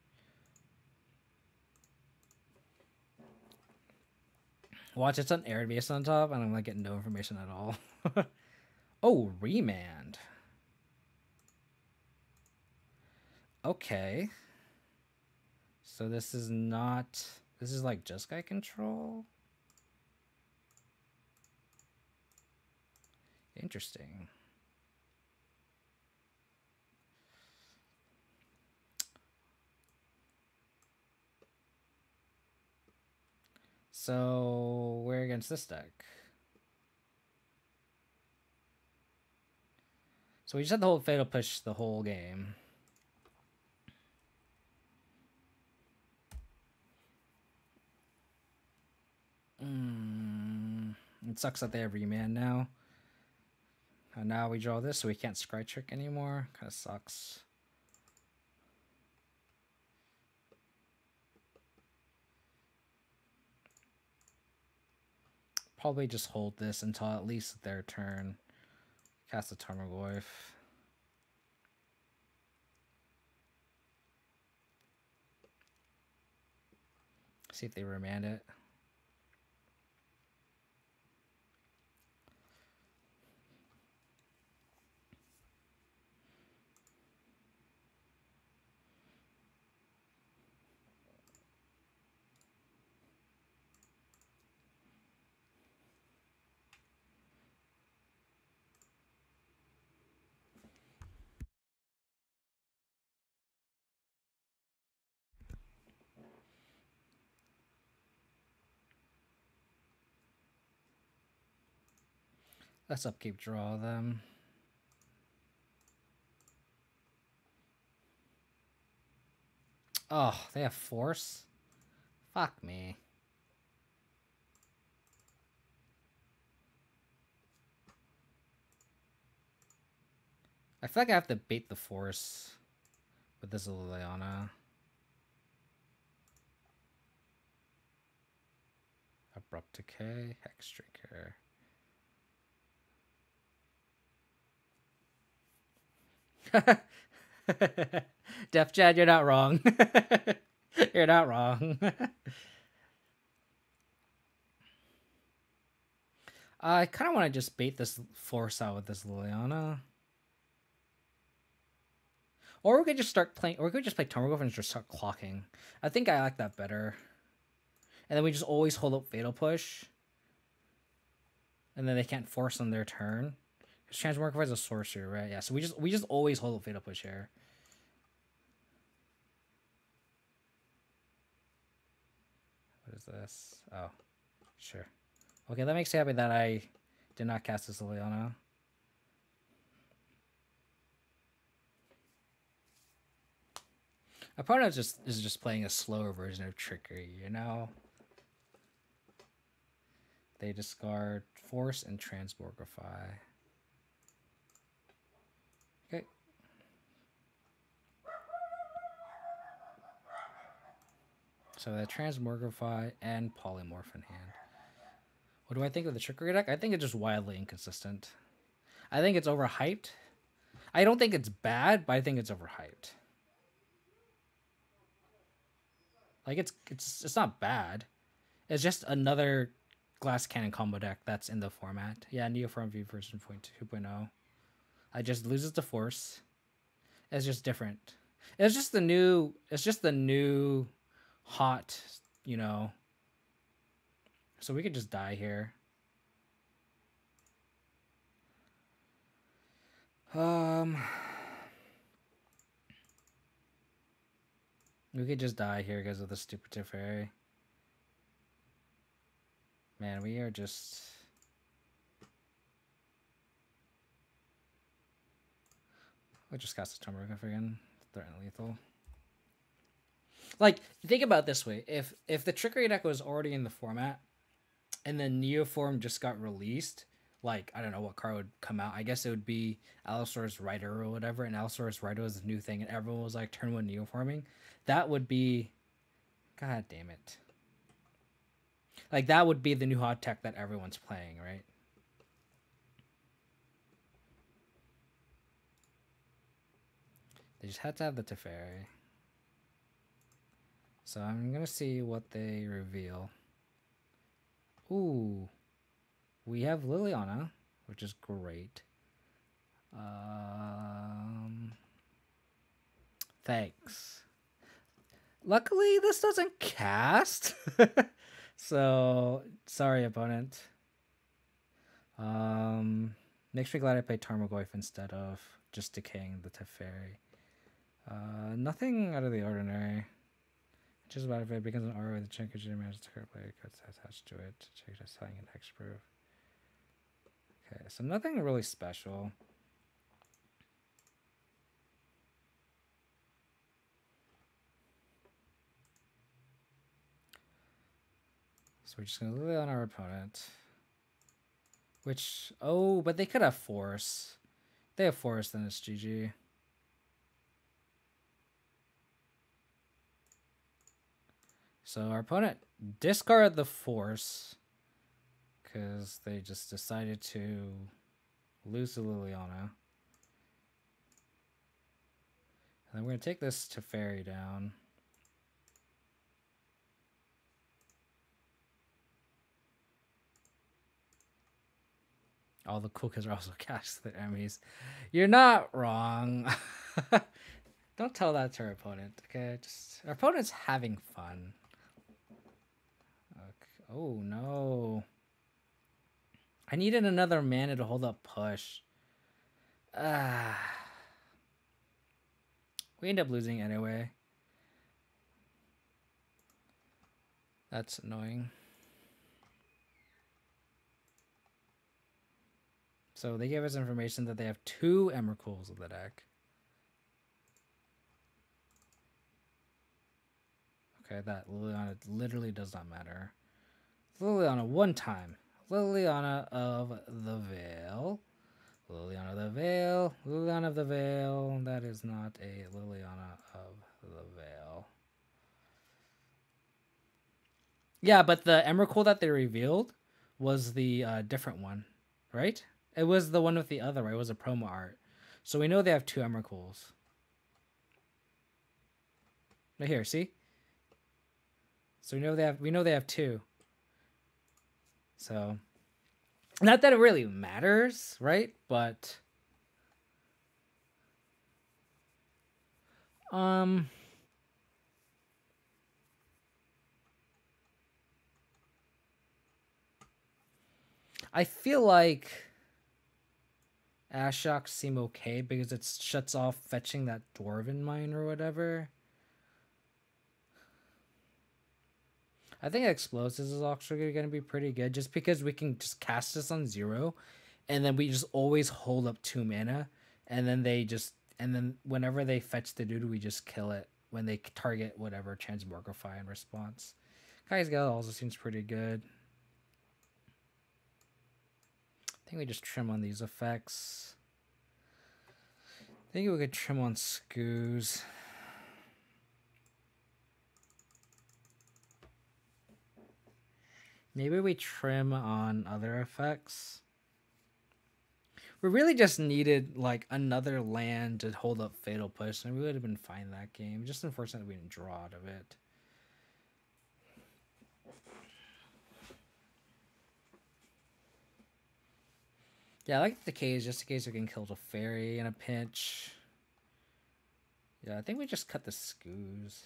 Watch, it's an air base on top, and I'm like getting no information at all. Oh, Remand. Okay. So this is not... This is like just guy control? Interesting. So we're against this deck. So we just had the whole Fatal Push the whole game. It sucks that they have Remand now. And now we draw this, so we can't Scry Trick anymore. Kind of sucks. Probably just hold this until at least their turn. Cast a Tarmogoyf. See if they remand it. Let's upkeep draw them. Oh, they have Force? Fuck me. I feel like I have to bait the Force with this Liliana. Abrupt Decay, Hexdrinker. Def Jad, you're not wrong. You're not wrong. I kind of want to just bait this Force out with this Liliana. Or we could just start playing, or we could just play Tomogolf and just start clocking. I think I like that better. And then we just always hold up Fatal Push. And then they can't force on their turn. Because Transmogrify is a sorcerer, right? Yeah, so we just always hold up Fatal Push here. What is this? Oh, sure. Okay, that makes me happy that I did not cast this Liliana. Opponent is just playing a slower version of Trickery, you know? They discard Force and Transmogrify. Okay. So that Transmogrify and Polymorph in hand. What do I think of the Trickery deck? I think it's just wildly inconsistent. I think it's overhyped. I don't think it's bad, but I think it's overhyped. Like it's not bad. It's just another Glass Cannon combo deck that's in the format. Yeah, Neoform V version 2.0. I just loses the Force. It's just different. It's just the new hot, you know. So we could just die here. We could just die here because of the stupid Teferi. Man, we are just... I just cast a Tomograph again. Threaten lethal. Like, think about it this way. If the Trickery deck was already in the format, and then Neoform just got released, like, I don't know what card would come out. I guess it would be Allosaurus Rider or whatever, and Allosaurus Rider was the new thing, and everyone was like, turn 1 Neoforming. That would be... God damn it. Like, that would be the new hot tech that everyone's playing, right? They just had to have the Teferi. So I'm going to see what they reveal. Ooh. We have Liliana, which is great. Thanks. Luckily, this doesn't cast. So, sorry, opponent. Makes me glad I played Tarmogoyf instead of just decaying the Teferi. Nothing out of the ordinary. Just about if it becomes an aura with a chunk of damage to current player cuts attached to it. Check just selling an hexproof. Okay, so nothing really special. So we're just gonna lay on our opponent. Which, oh, but they could have Force. If they have Force, then it's GG. So our opponent discarded the Force because they just decided to lose to Liliana. And then we're going to take this Teferi down. All the cool kids are also cast their enemies. You're not wrong. Don't tell that to our opponent, okay? Just our opponent's having fun. Okay. Oh no. I needed another mana to hold up push. We end up losing anyway. That's annoying. So they gave us information that they have 2 Emrakuls of the deck. Okay, that Liliana literally does not matter. Liliana one time. Liliana of the Veil. Liliana of the Veil. Liliana of the Veil. That is not a Liliana of the Veil. Yeah, but the Emrakul that they revealed was the different one, right? It was the one with the other, right? It was a promo art. So we know they have 2 Emrakul's. Right here, see? So we know they have 2. So not that it really matters, right? But I feel like Ashok seem okay because it shuts off fetching that Dwarven mine or whatever. I think Explosives is actually going to be pretty good just because we can just cast this on 0 and then we just always hold up 2 mana and then whenever they fetch the dude, we just kill it when they target whatever Transmogrify in response. Kai's Gala also seems pretty good. I think we just trim on these effects. I think we could trim on Skoos. Maybe we trim on other effects. We really just needed like another land to hold up Fatal Push, and we would have been fine that game. Just unfortunate we didn't draw out of it. Yeah, I like the Decays just in case we can kill the fairy in a pinch. Yeah, I think we just cut the Skoos.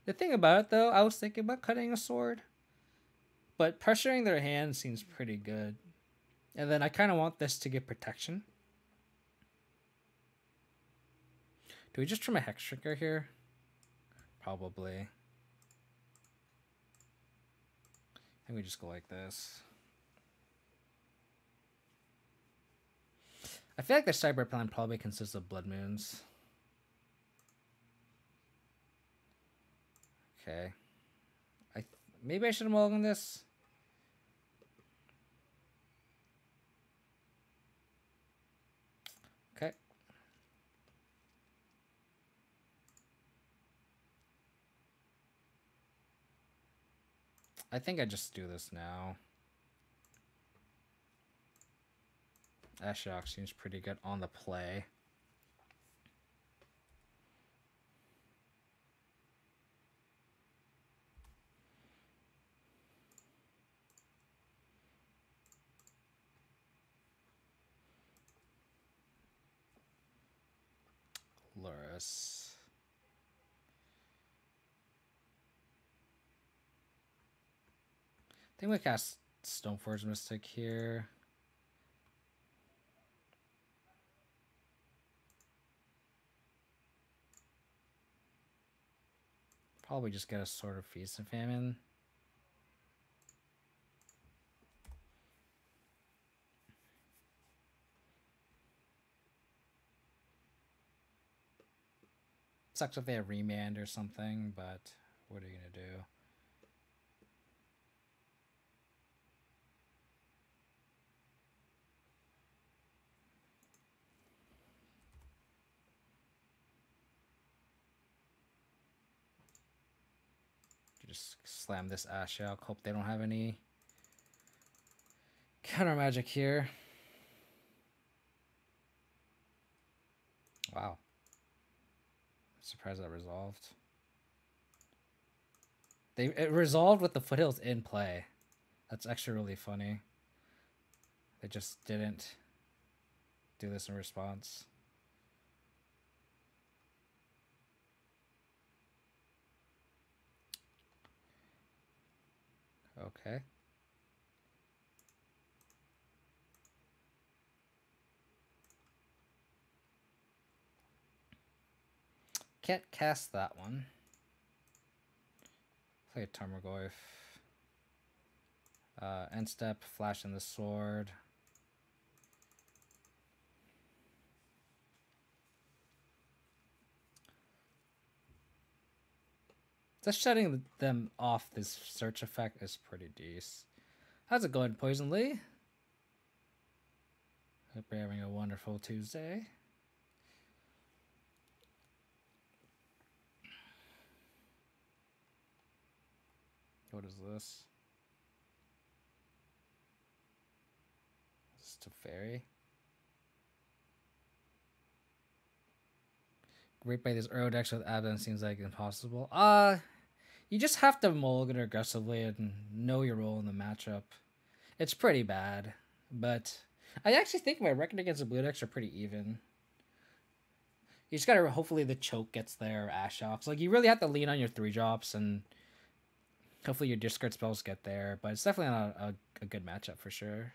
The thing about it, though, I was thinking about cutting a sword. But pressuring their hand seems pretty good. And then I kind of want this to get protection. Do we just trim a Hex Trigger here? Probably. I think we just go like this. I feel like the Cyber plan probably consists of Blood Moons. Okay. Maybe I should have mulliganed this. Okay. I think I just do this now. Ashok seems pretty good on the play. Loris. I think we cast Stoneforge Mystic here. Probably just get a Sword of Feast and Famine. Sucks if they have Remand or something, but what are you gonna do? Just slam this Ash out. Hope they don't have any counter magic here. Wow. Surprised that resolved. It resolved with the Foothills in play. That's actually really funny. They just didn't do this in response. Okay. Can't cast that one. Play a Tarmogoyf. End step, flash in the sword. Just shutting them off this search effect is pretty decent. How's it going, Poison Lee? Hope you're having a wonderful Tuesday. What is this? Is this a fairy? Right by this Earl decks with Abzan seems like impossible. You just have to mulligan aggressively and know your role in the matchup. It's pretty bad, but I actually think my record against the blue decks are pretty even. You just gotta hopefully the choke gets there, Ashocks. Like you really have to lean on your 3-drops and hopefully your discard spells get there. But it's definitely not a good matchup for sure.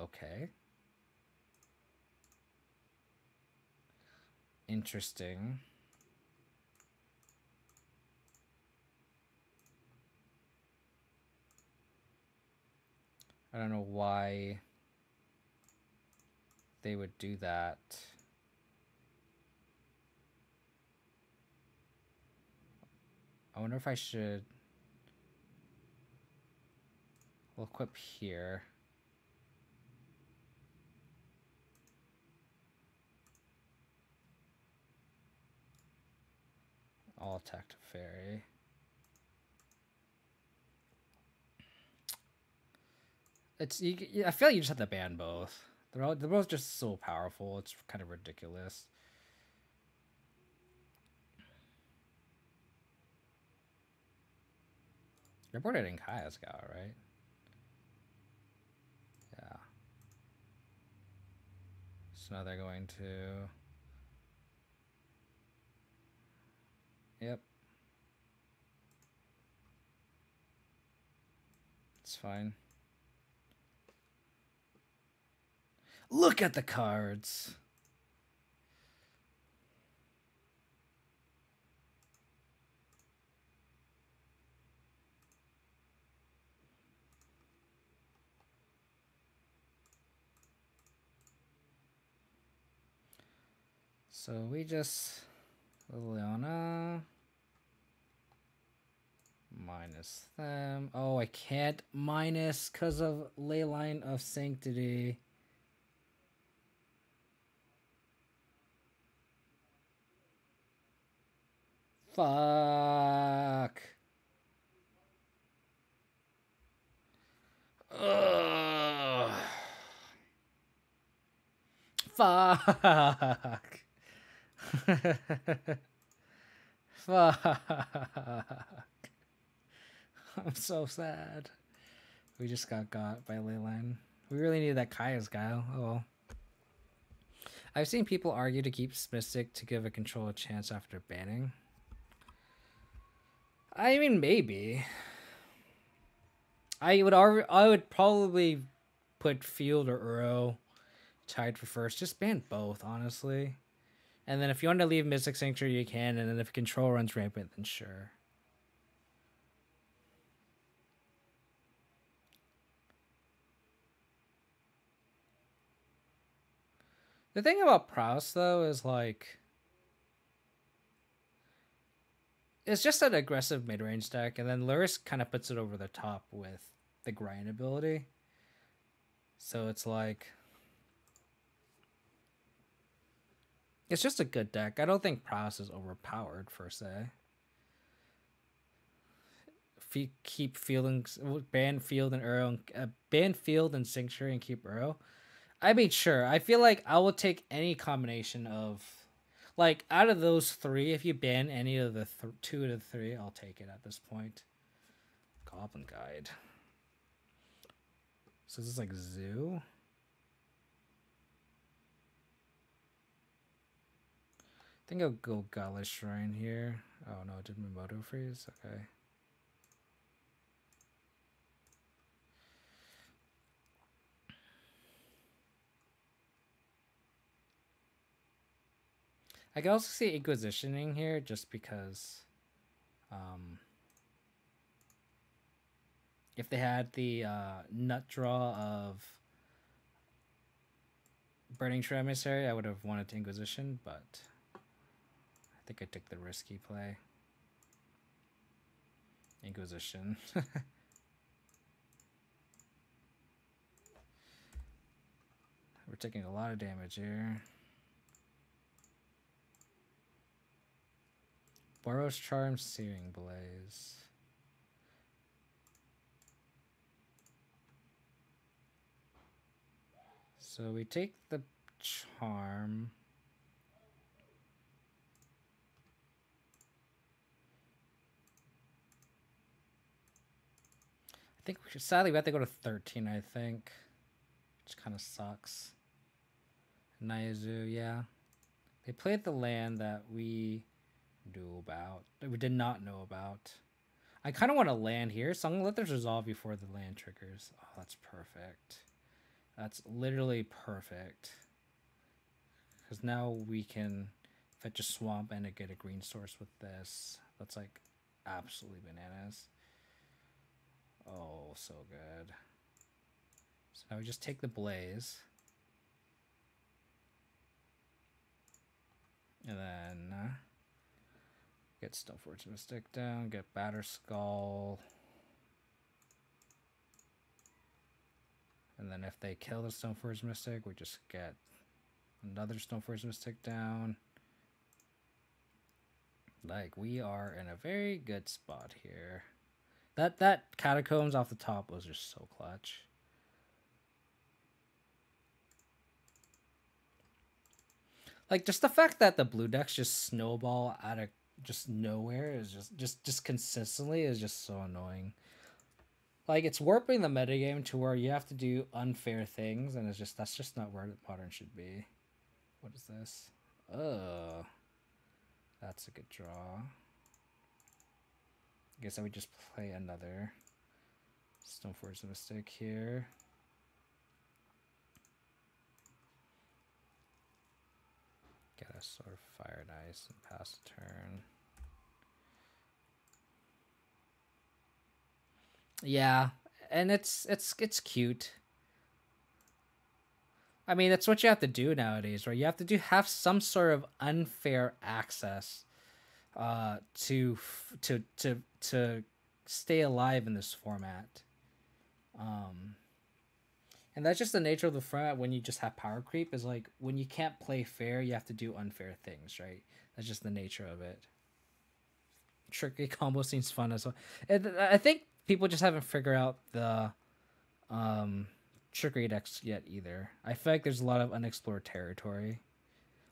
Okay. Interesting. I don't know why they would do that. I wonder if I should... We'll equip here. All attack to fairy. It's I feel like you just have to ban both. They're both just so powerful. It's kind of ridiculous. You're boarded in Kaya's Gao, right? Yeah. So now they're going to... Yep. It's fine. Look at the cards. So we just Liliana minus them. Oh, I can't minus because of Leyline of Sanctity. Fuck. Ugh. Fuck. Fuck. I'm so sad. We just got by Leyline. We really need that Kaya's Guile. Oh well. I've seen people argue to keep Mystic to give a control a chance after banning. I mean, maybe. I would probably put Field or Uro tied for first. Just ban both, honestly. And then if you want to leave Mystic Sanctuary, you can. And then if control runs rampant, then sure. The thing about Proust, though, is like... It's just an aggressive midrange deck, and then Luris kind of puts it over the top with the grind ability. So it's like... It's just a good deck. I don't think Proust is overpowered, per se. Keep fielding... Ban Field and Uro. Ban Field and Sanctuary and keep Uro. I mean, sure. I feel like I will take any combination of... Like, out of those three, if you ban any of the 2 to 3, I'll take it at this point. Goblin Guide. So this is like Zoo. I think I'll go Gala Shrine here. Oh no, it did Mimoto freeze? Okay. I can also see Inquisitioning here just because if they had the nut draw of Burning True Emissary, I would have wanted to Inquisition, but I think I took the risky play. Inquisition. We're taking a lot of damage here. Boros Charm, Searing Blaze. So we take the Charm. I think sadly we have to go to 13, I think. Which kind of sucks. Naya Zoo, yeah. They played the land that we knew about. That we did not know about. I kind of want to land here, so I'm going to let this resolve before the land triggers. Oh, that's perfect. That's literally perfect. Because now we can fetch a swamp and get a green source with this. That's like absolutely bananas. Oh, so good. So now we just take the blaze. And then get Stoneforge Mystic down, get Batterskull. And then if they kill the Stoneforge Mystic, we just get another Stoneforge Mystic down. Like, we are in a very good spot here. That Catacombs off the top was just so clutch. Like, just the fact that the blue decks just snowball out of just nowhere is just consistently is just so annoying. Like, it's warping the metagame to where you have to do unfair things, and that's just not where Modern should be. What is this? Oh, that's a good draw. I guess I would just play another Stoneforge Mystic here. Get a sort of Fire and Ice and pass the turn. Yeah, and it's cute. I mean, that's what you have to do nowadays, right? You have to have some sort of unfair access to stay alive in this format. And that's just the nature of the format when you just have power creep, is like when you can't play fair, you have to do unfair things, right? That's just the nature of it. Tricky combo seems fun as well. I think people just haven't figured out the trickery decks yet either. I feel like there's a lot of unexplored territory.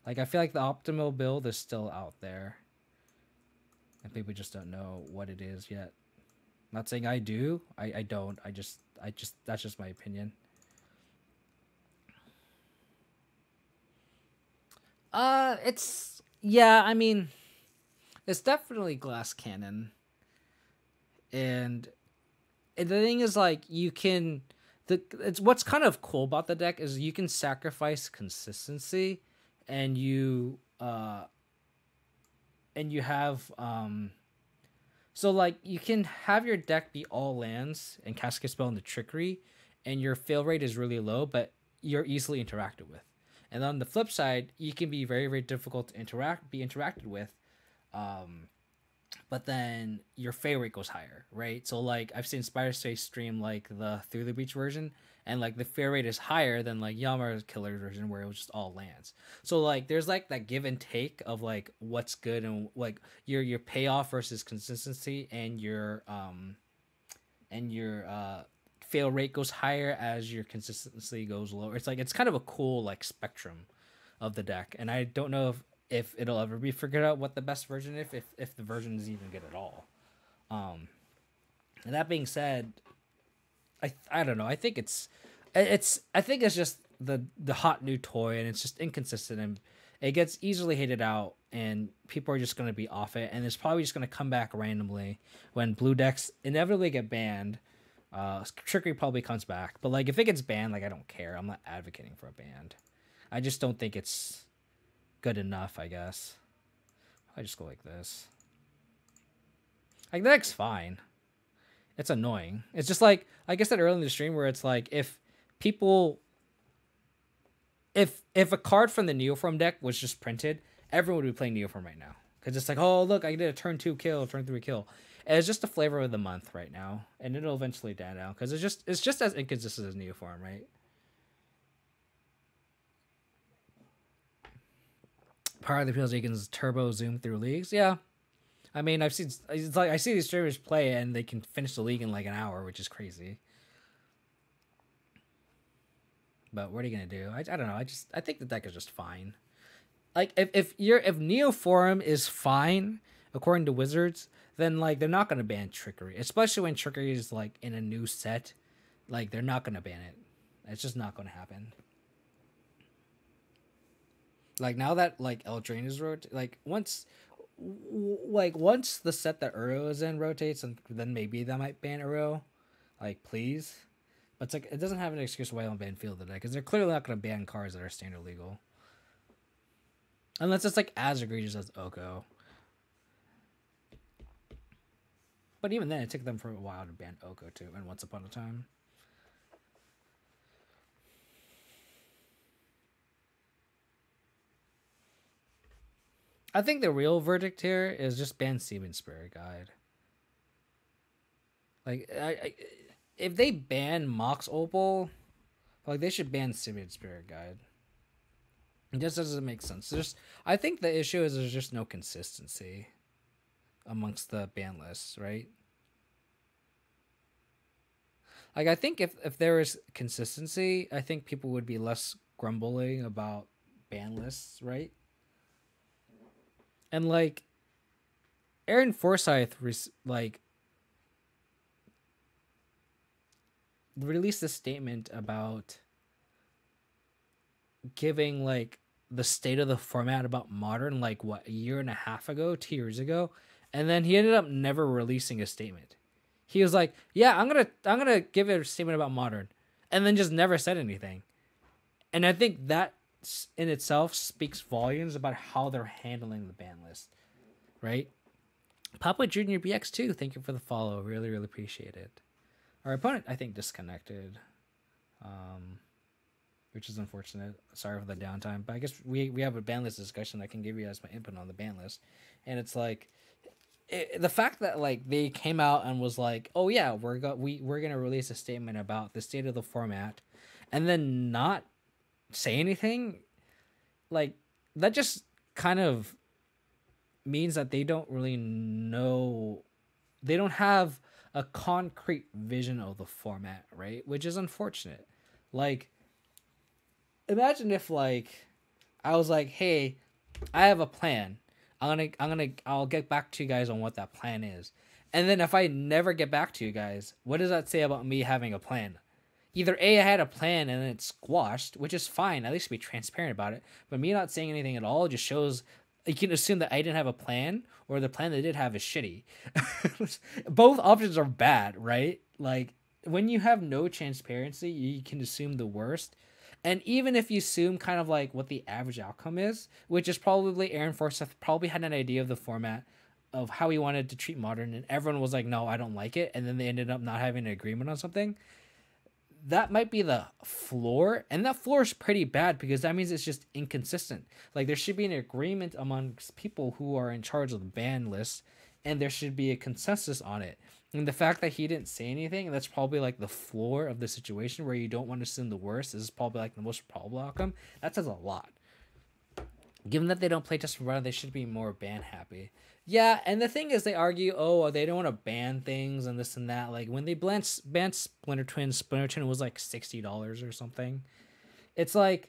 Like, I feel like the optimal build is still out there, and people just don't know what it is yet. Not saying I do. I don't. I just that's just my opinion. Yeah, I mean, it's definitely glass cannon. And the thing is, like, it's what's kind of cool about the deck is you can sacrifice consistency, and you have so, like, you can have your deck be all lands and cast a spell into trickery, and your fail rate is really low, but you're easily interacted with. And on the flip side, you can be very, very difficult to be interacted with, but then your fail rate goes higher, right? So, like, I've seen Spider Space stream, like, the Through the Breach version, and, like, the fail rate is higher than, like, Yama's Killer version, where it was just all lands. So, like, there's, like, that give and take of, like, what's good, and, like, your payoff versus consistency, and your fail rate goes higher as your consistency goes lower. It's like, it's kind of a cool, like, spectrum of the deck, and I don't know if it'll ever be figured out what the best version is, if the version is even good at all. And that being said, I don't know. I think it's just the hot new toy, and it's just inconsistent, and it gets easily hated out, and people are just going to be off it, and it's probably just going to come back randomly when blue decks inevitably get banned. Trickery probably comes back, but, like, if it gets banned, like, I don't care. I'm not advocating for a ban. I just don't think it's good enough, I guess. I just go like this. Like, the deck's fine. It's annoying. It's just like I said earlier in the stream, where it's like, if a card from the Neoform deck was just printed, everyone would be playing Neoform right now. Because it's like, oh, look, I did a turn 2 kill, turn 3 kill. And it's just the flavor of the month right now, and it'll eventually die down, because it's just as inconsistent as Neoform, right? Part of the appeal is you can turbo zoom through leagues. Yeah, I mean, I see these streamers play, and they can finish the league in like an hour, which is crazy. But what are you gonna do? I don't know. I think the deck is just fine. Like if Neoform is fine according to Wizards, then like they're not gonna ban Trickery, especially when Trickery is like in a new set. Like they're not gonna ban it. It's just not gonna happen. Like now that like Eldraine is once the set that Uro is in rotates, and then maybe that might ban Uro. Like please. But it's like it doesn't have an excuse why I don't ban Field today, because they're clearly not going to ban cards that are standard legal, unless it's like as egregious as Oko. But even then, it took them for a while to ban Oko too, and Once Upon a Time. I think the real verdict here is just ban Seaman Spirit Guide. Like if they ban Mox Opal, like they should ban Seaman Spirit Guide. It just doesn't make sense. I think the issue is there's just no consistency amongst the ban lists, right? Like I think if there is consistency, I think people would be less grumbling about ban lists, right? And like Aaron Forsyth released a statement about giving like the state of the format about Modern like what, a year and a half ago, 2 years ago, and then he ended up never releasing a statement. He was like, yeah, I'm gonna give a statement about Modern, and then just never said anything. And I think that in itself speaks volumes about how they're handling the ban list, right? Papa Junior BX2, thank you for the follow. Really, really appreciate it. Our opponent, I think, disconnected, which is unfortunate. Sorry for the downtime, but I guess we have a ban list discussion I can give you as my input on the ban list. And it's like the fact that like they came out and was like, oh yeah, we're gonna release a statement about the state of the format, and then not say anything, like that just kind of means that they don't really know, they don't have a concrete vision of the format, right? Which is unfortunate. Like imagine if like I was like, hey, I have a plan, I'll get back to you guys on what that plan is, and then if I never get back to you guys, what does that say about me having a plan? Either A, I had a plan and then it's squashed, which is fine, at least be transparent about it, but me not saying anything at all just shows you can assume that I didn't have a plan, or the plan they did have is shitty. Both options are bad, right? Like when you have no transparency, you can assume the worst. And even if you assume kind of like what the average outcome is, which is probably Aaron Forsyth probably had an idea of the format of how he wanted to treat Modern, and everyone was like, no, I don't like it, and then they ended up not having an agreement on something. That might be the floor, and that floor is pretty bad because that means it's just inconsistent. Like there should be an agreement amongst people who are in charge of the ban list, and there should be a consensus on it. And the fact that he didn't say anything, that's probably like the floor of the situation where you don't want to assume the worst. This is probably like the most probable outcome. That says a lot. Given that they don't play Test Run, they should be more ban happy. Yeah, and the thing is, they argue, oh, they don't want to ban things and this and that. Like when they banned Splinter Twin was like $60 or something. It's like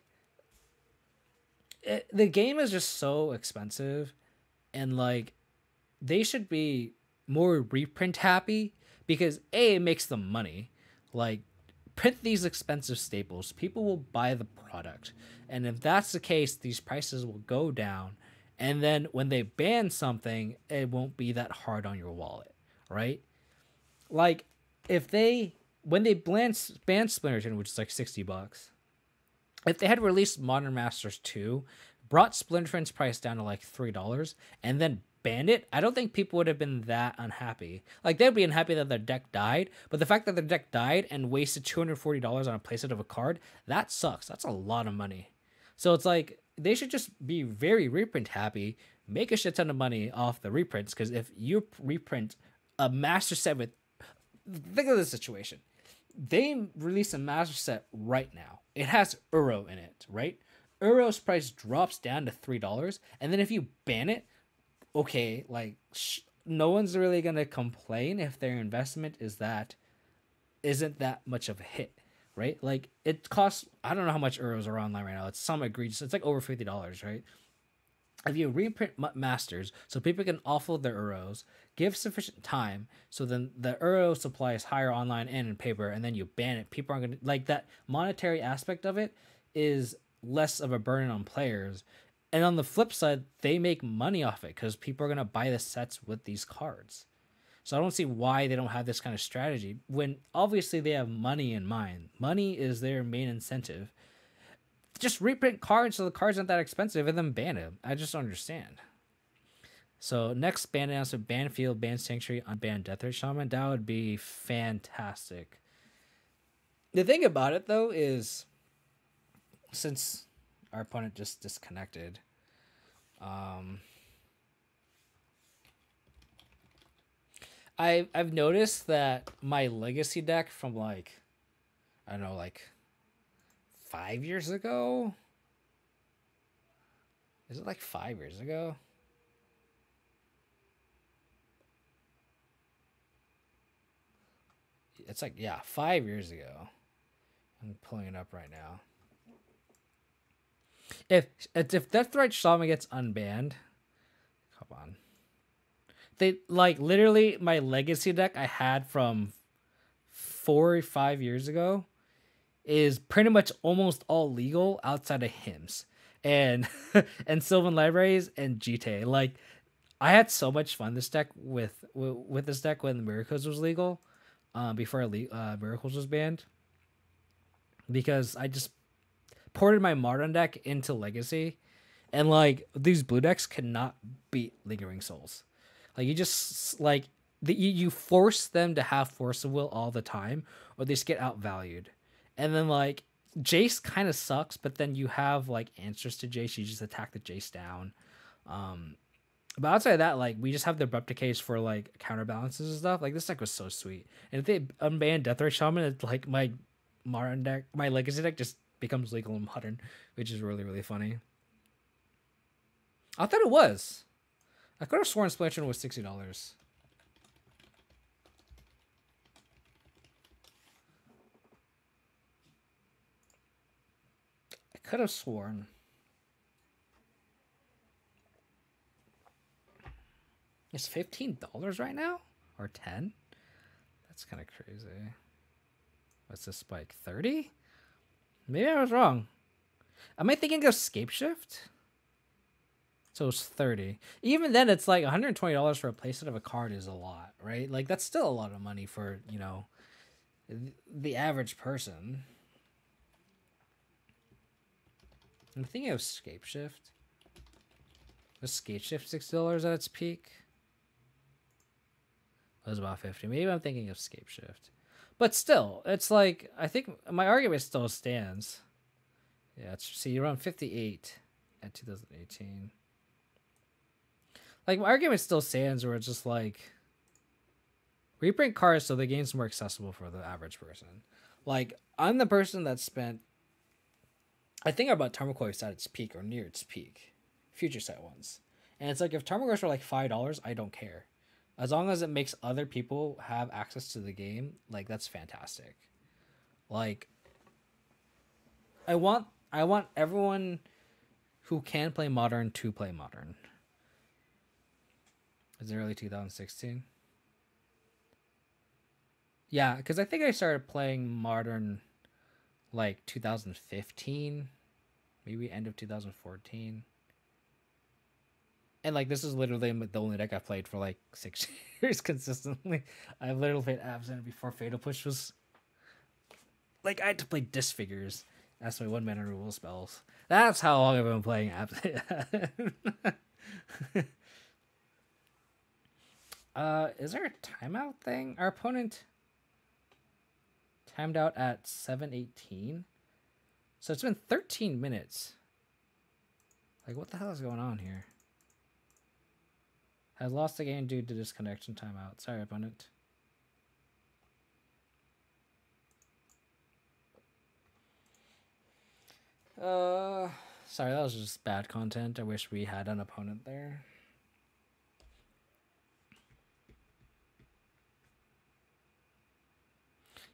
the game is just so expensive, and like they should be more reprint happy because A, it makes them money. Like print these expensive staples, people will buy the product, and if that's the case, these prices will go down. And then when they ban something, it won't be that hard on your wallet, right? Like when they banned Splinterton, which is like $60, if they had released Modern Masters 2, brought Splinterton's price down to like $3, and then banned it, I don't think people would have been that unhappy. Like they'd be unhappy that their deck died, but the fact that their deck died and wasted $240 on a playset of a card, that sucks. That's a lot of money. So it's like they should just be very reprint happy, make a shit ton of money off the reprints, because if you reprint a master set with, think of the situation, they release a master set right now, it has Uro in it, right? Uro's price drops down to $3, and then if you ban it, okay, like no one's really gonna complain if their investment isn't that much of a hit. right? Like it costs, I don't know how much euros are online right now. It's some egregious. It's like over $50, right? If you reprint masters so people can offload their euros, give sufficient time so then the euro supply is higher online and in paper, and then you ban it, people aren't going to like that. Monetary aspect of it is less of a burden on players, and on the flip side they make money off it because people are going to buy the sets with these cards. So I don't see why they don't have this kind of strategy when obviously they have money in mind. Money is their main incentive. Just reprint cards so the cards aren't that expensive and then ban them. I just don't understand. So next ban announcement: ban field, ban sanctuary, unban Deathray Shaman. That would be fantastic. The thing about it though is, since our opponent just disconnected, I've noticed that my legacy deck from like, I don't know, like 5 years ago. Is it like 5 years ago? It's like, yeah, 5 years ago. I'm pulling it up right now. If Deathrite Shaman gets unbanned, come on. They like literally my legacy deck I had from 4 or 5 years ago is pretty much almost all legal outside of hymns and and Sylvan Libraries and GTA. Like I had so much fun this deck with this deck when Miracles was legal, before Miracles was banned, because I just ported my modern deck into Legacy, and like these blue decks cannot beat Lingering Souls. Like you just like you force them to have Force of Will all the time, or they just get outvalued. And then like Jace kind of sucks, but then you have like answers to Jace. You just attack the Jace down. But outside of that, like we just have the abrupt decays for like counterbalances and stuff. Like this deck was so sweet. And if they unban Deathray Shaman, it's like my modern deck, my legacy deck just becomes legal in modern, which is really, really funny. I thought it was. I could have sworn Splatoon was $60. I could have sworn. It's $15 right now? Or 10? That's kind of crazy. What's this spike? 30? Maybe I was wrong. Am I thinking of Scape Shift? So it's 30. Even then, it's like $120 for a playset of a card is a lot, right? Like that's still a lot of money for, you know, the average person. I'm thinking of Scape Shift. Was Scape Shift $6 at its peak? It was about 50. Maybe I'm thinking of Scape Shift. But still, it's like, I think my argument still stands. Yeah, see, you're around 58 at 2018. Like, my argument still stands where it's just like, reprint cards so the game's more accessible for the average person. Like, I'm the person that spent, I think about Tarmogoyf's at its peak or near its peak. Future set ones. And it's like, if Tarmogoyfs are like $5, I don't care. As long as it makes other people have access to the game, like that's fantastic. Like I want everyone who can play Modern to play Modern. Is it early 2016? Yeah, because I think I started playing Modern like 2015, maybe end of 2014. And like this is literally the only deck I've played for like 6 years consistently. I've literally played Abzan before Fatal Push was like I had to play Disfigures as my 1-mana removal spells. That's how long I've been playing Abzan. Is there a timeout thing? Our opponent timed out at 7:18. So it's been 13 minutes. Like what the hell is going on here? Has lost the game due to disconnection timeout. Sorry, opponent. Sorry, that was just bad content. I wish we had an opponent there.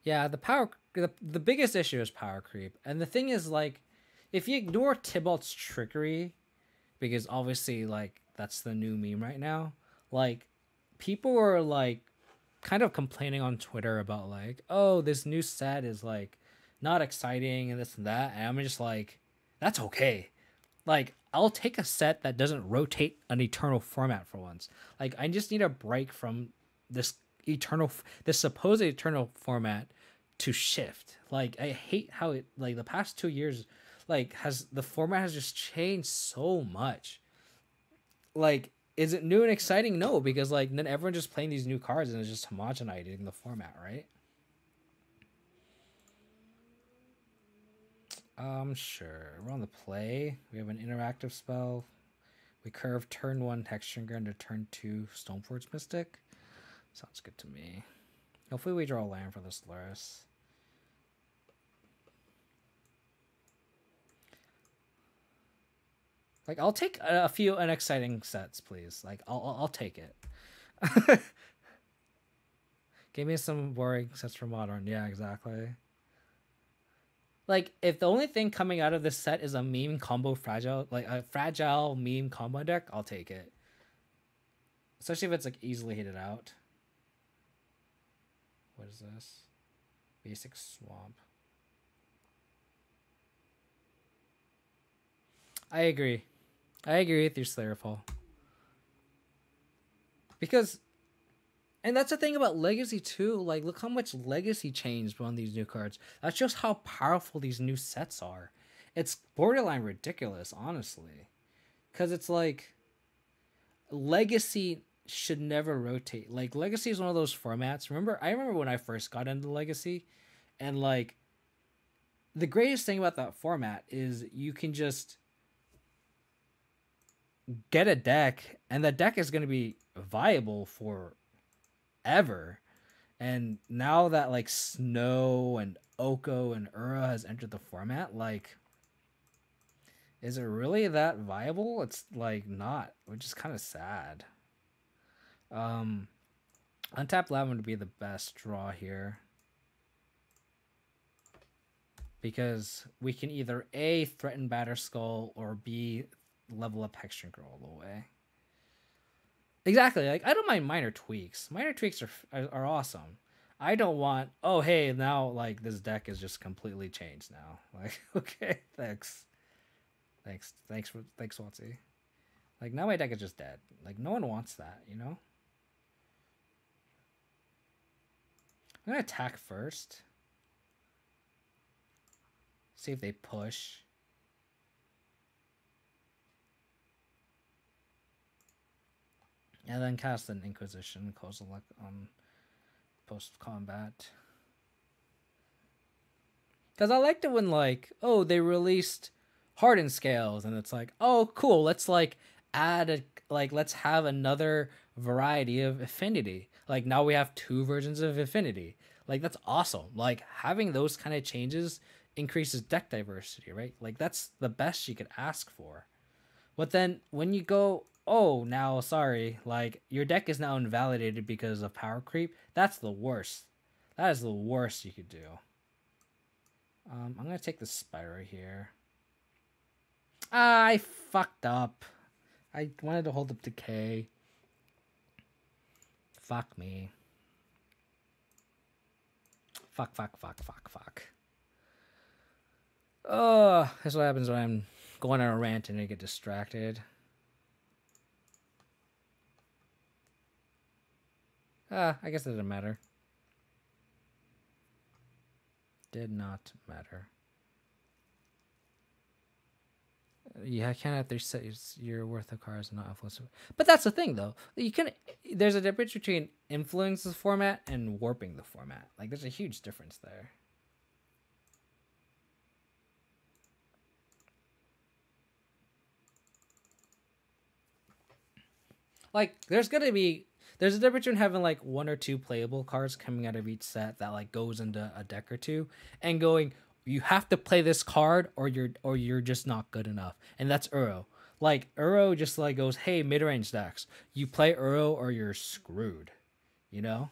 Yeah, the biggest issue is power creep. And the thing is, like, if you ignore Tybalt's trickery, because obviously, like, that's the new meme right now, like, people were, like, kind of complaining on Twitter about, like, oh, this new set is, like, not exciting and this and that. And I'm just like, that's okay. Like, I'll take a set that doesn't rotate an eternal format for once. Like, I just need a break from this this supposed eternal format to shift. Like, I hate how it, like, the past 2 years, like, the format has just changed so much. Like, is it new and exciting? No, because, like, then everyone's just playing these new cards and it's just homogenizing the format, right? Sure. We're on the play. We have an interactive spell. We curve turn 1 Hexdrinker into turn 2 Stoneforge Mystic. Sounds good to me. Hopefully we draw a land for this Luris. Like, I'll take a few unexciting sets, please. Like, I'll take it. Give me some boring sets for Modern. Yeah, exactly. Like, if the only thing coming out of this set is a meme combo fragile, like a fragile meme combo deck, I'll take it. Especially if it's, like, easily hated out. What is this? Basic Swamp. I agree. I agree with your Slayerfall. Because, and that's the thing about Legacy too. Like, look how much Legacy changed on these new cards. That's just how powerful these new sets are. It's borderline ridiculous, honestly. Because it's like, Legacy should never rotate. Like, Legacy is one of those formats. I remember when I first got into Legacy, and, like, the greatest thing about that format is you can just get a deck, and the deck is going to be viable for ever. And now that, like, Snow and Oko and Ura has entered the format, like, is it really that viable? It's, like, not, which is kind of sad. Untapped Lava would be the best draw here, because we can either A, threaten Batterskull, or B, level up Hexdrinker all the way. Exactly. Like, I don't mind minor tweaks. Minor tweaks are awesome. I don't want, oh, hey, now, like, this deck is just completely changed now. Like, okay, thanks, Watsy. Like, now my deck is just dead. Like, no one wants that, you know? I'm gonna attack first. See if they push. And then cast an Inquisition, close the luck on post-combat. Because I liked it when, like, oh, they released Hardened Scales, and it's like, oh, cool, let's, like, let's have another variety of Affinity. Like, now we have 2 versions of Affinity. Like, that's awesome. Like, having those kind of changes increases deck diversity, right? Like, that's the best you could ask for. But then when you go, oh, now, sorry, like, your deck is now invalidated because of power creep, that's the worst. That is the worst you could do. I'm going to take the Spyro here. I fucked up. I wanted to hold up Decay. Fuck me. Fuck. Oh, that's what happens when I'm going on a rant and I get distracted. I guess it didn't matter. Did not matter. Yeah, I can't have to set your worth of cards and not influence. But that's the thing, though. You can. There's a difference between influencing the format and warping the format. Like, there's a huge difference there. Like, there's a difference between having, like, 1 or 2 playable cards coming out of each set that, like, goes into a deck or two, and going, you have to play this card or you're just not good enough. And that's Uro. Like, Uro just, like, goes, hey, mid-range decks, you play Uro or you're screwed, you know?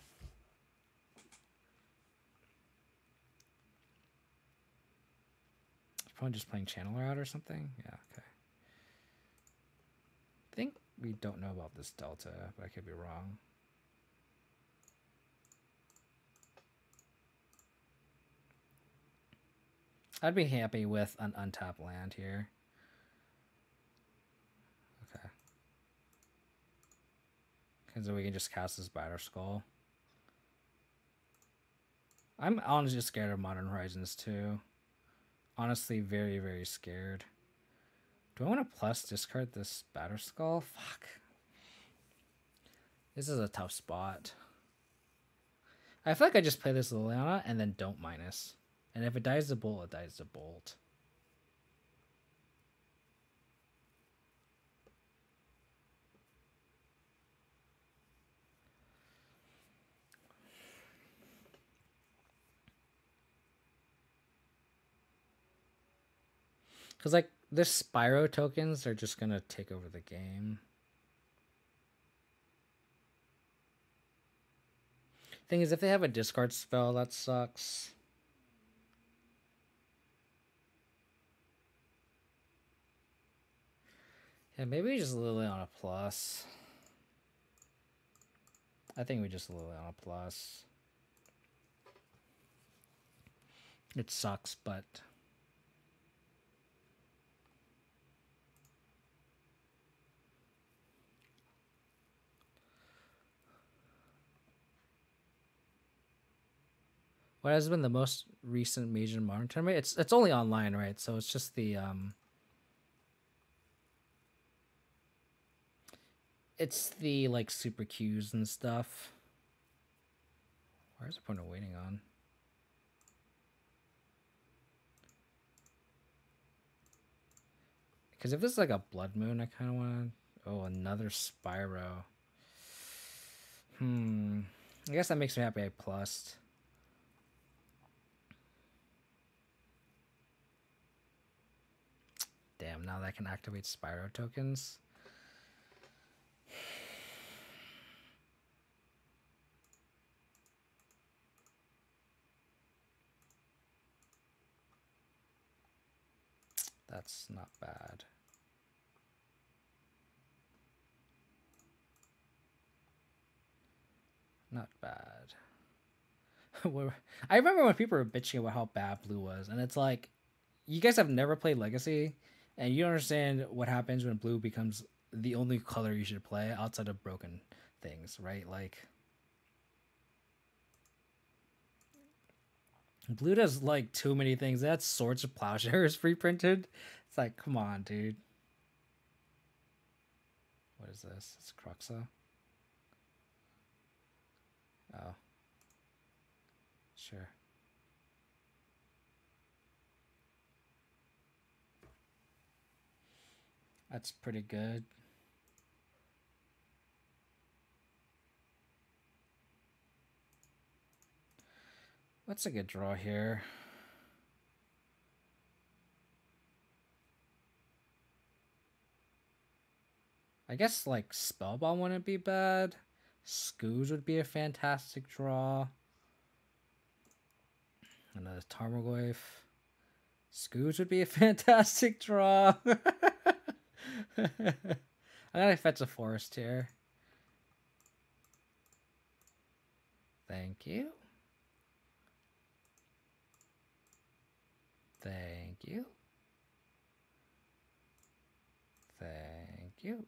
probably just playing Channeler out or something. Yeah, okay. I think we don't know about this Delta, but I could be wrong. I'd be happy with an untapped land here. Okay. Because we can just cast this Batter Skull. I'm honestly scared of Modern Horizons too. Honestly, very, very scared. Do I want to plus discard this Batter Skull? Fuck. This is a tough spot. I feel like I just play this Liliana and then don't minus. And if it dies the bolt, it dies the bolt. Because, like, the Spyro tokens are just going to take over the game. Thing is, if they have a discard spell, that sucks. Yeah, maybe we just Liliana a plus. I think we just Liliana a plus. It sucks, but... What has been the most recent major modern tournament? It's only online, right? So it's just the it's the like super queues and stuff. Where's the point of waiting on? Because if this is like a Blood Moon, I kind of want to... Oh, another Spyro. I guess that makes me happy I plussed. Damn, now that I can activate Spyro tokens. That's not bad. Not bad. I remember when people were bitching about how bad blue was, and it's like, you guys have never played Legacy, and you don't understand what happens when blue becomes the only color you should play outside of broken things, right? Like, blue does like too many things. That's Swords of Plowshares pre-printed. It's like, come on, dude. What is this? It's Cruxa. Oh. Sure. That's pretty good. What's a good draw here? I guess like Spellbomb wouldn't be bad. Scooge would be a fantastic draw. Another Tarmogoyf. Scooge would be a fantastic draw. I'm gonna fetch a forest here. Thank you. Thank you. Thank you.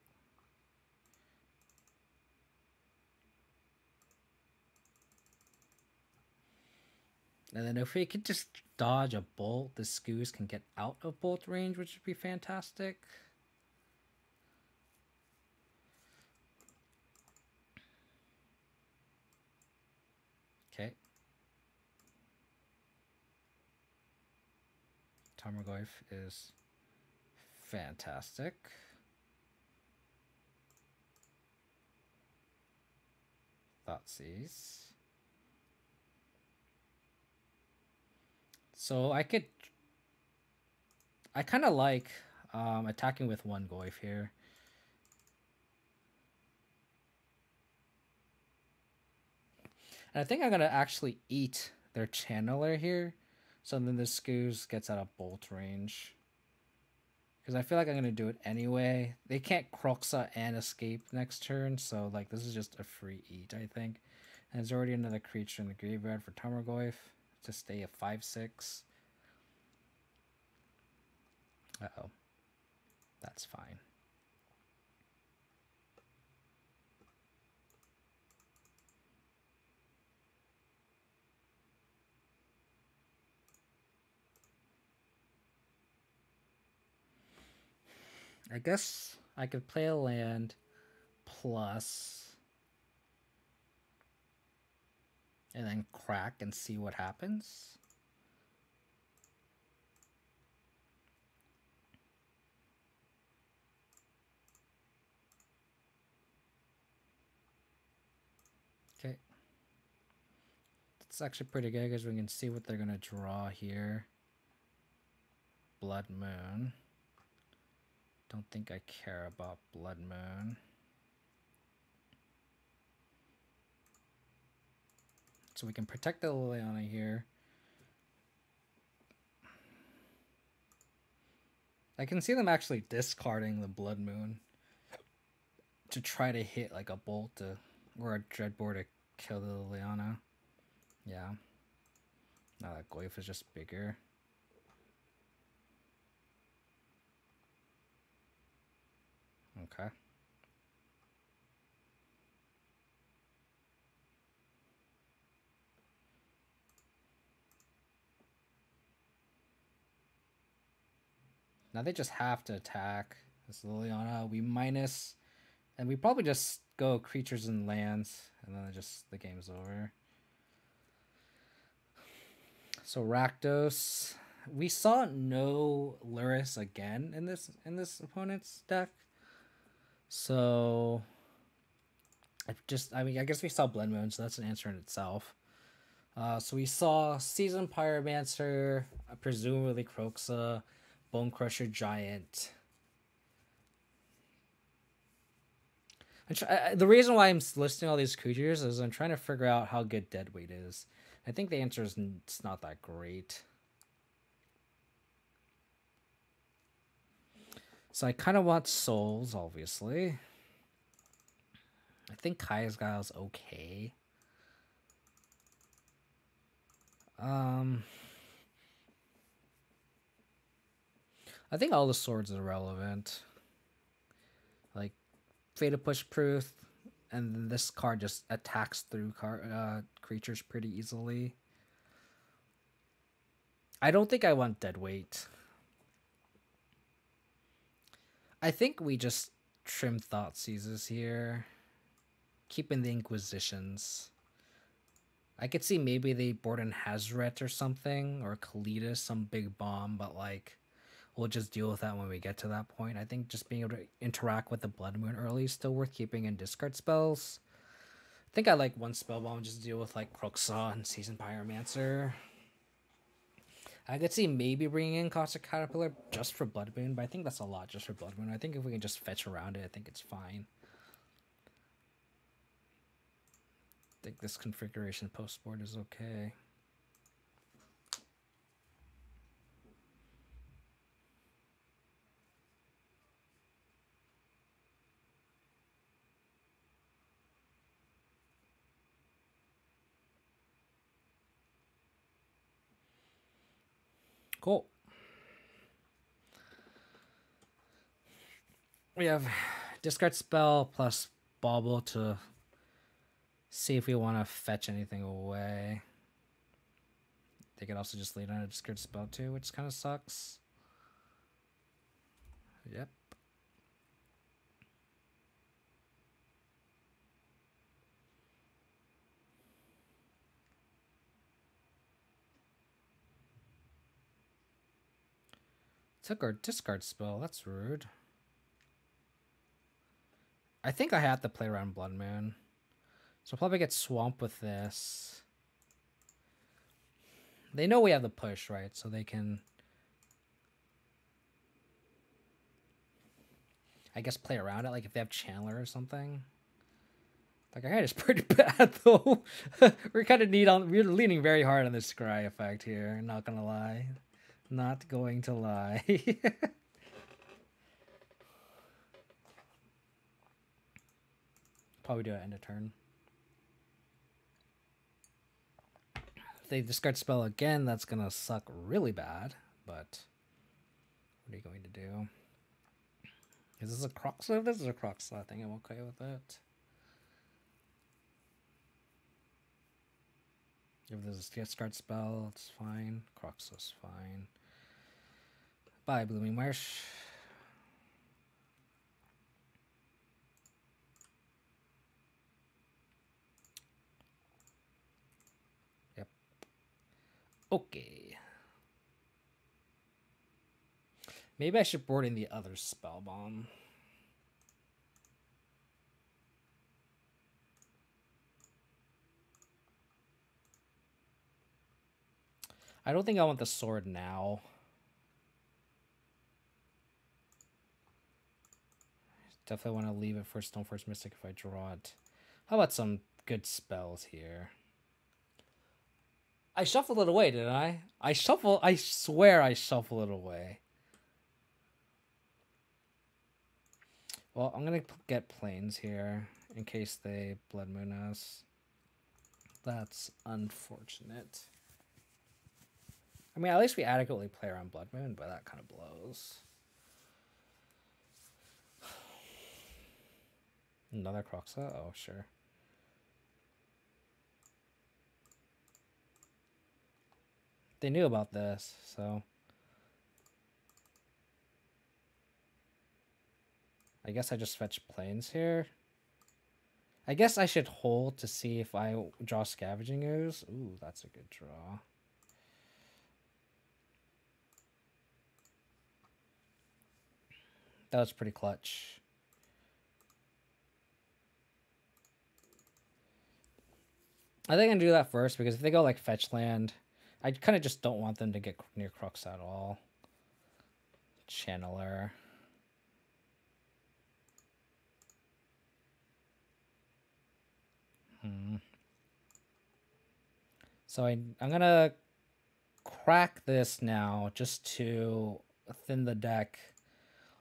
And then if we could just dodge a bolt, the Scooge can get out of bolt range, which would be fantastic. Okay. Tarmogoyf is fantastic. Thoughtseize. So I kind of like attacking with one Goyf here. And I think I'm going to actually eat their Channeler here So then this goose gets out of bolt range. Because I feel like I'm going to do it anyway. They can't Croxa and escape next turn, so like this is just a free eat, I think. And there's already another creature in the graveyard for Transmogrify to stay at 5/6. Uh-oh. That's fine. I guess I could play a land plus and then crack and see what happens. Okay. It's actually pretty good because we can see what they're going to draw here. Blood Moon. Don't think I care about Blood Moon. So we can protect the Liliana here. I can see them actually discarding the Blood Moon to try to hit like a bolt or a Dreadbore to kill the Liliana. Yeah. Now that Goyf is just bigger. Okay. Now they just have to attack this Liliana. We minus, and we probably just go creatures and lands, and then the game's over. So Rakdos, we saw no Luris again in this opponent's deck. So I guess we saw Blood Moon, so that's an answer in itself. So we saw Seasoned Pyromancer, presumably Croxa, Bone Crusher Giant. The reason why I'm listing all these creatures is I'm trying to figure out how good Deadweight is. I think the answer is it's not that great. So I kind of want Souls, obviously. I think Kaya's Guile's okay. I think all the swords are relevant. Like Fatal Push Proof, and then this card just attacks through creatures pretty easily. I don't think I want Deadweight. I think we just trim Thoughtseizes here, keeping the Inquisitions. I could see maybe they board in Hazret or something, or Kalitas, some big bomb, but like, we'll just deal with that when we get to that point. I think just being able to interact with the Blood Moon early is still worth keeping in discard spells. I think I like one spell bomb, just deal with like Croxa and Seasoned Pyromancer. I could see maybe bringing in Caustic Caterpillar just for Blood Moon, but I think that's a lot just for Blood Moon. I think if we can just fetch around it, I think it's fine. I think this configuration post-board is okay. Cool. We have discard spell plus Bauble to see if we want to fetch anything away. They could also just lead on a discard spell too, which kind of sucks. Yep. Took our discard spell. That's rude. I think I have to play around Blood Moon. So I'll probably get swamped with this. They know we have the push, right? So they can, I guess, play around it. Like if they have Chandler or something. Like our hand is pretty bad though. We're leaning very hard on this scry effect here. Not gonna lie, not going to lie. Probably do it end of turn. If they discard spell again, that's gonna suck really bad. But what are you going to do? Is this a Croxa? If this is a Croxa, I think I'm okay with it. If this is a discard spell, it's fine. Croxa's fine. Bye, Blooming Marsh. Yep. Okay. Maybe I should board in the other spell bomb. I don't think I want the sword now. Definitely want to leave it for Stoneforge Mystic if I draw it. How about some good spells here? I shuffled it away, didn't I? I swear I shuffled it away. Well, I'm going to get planes here in case they Blood Moon us. That's unfortunate. I mean, at least we adequately play around Blood Moon, but that kind of blows. Another Croxa? Oh, sure. They knew about this, so... I guess I just fetch planes here. I guess I should hold to see if I draw Scavenging Ooze. Ooh, that's a good draw. That was pretty clutch. I think I'm gonna do that first because if they go like fetch land, I kind of just don't want them to get near Crux at all. Channeler. So I'm gonna crack this now just to thin the deck.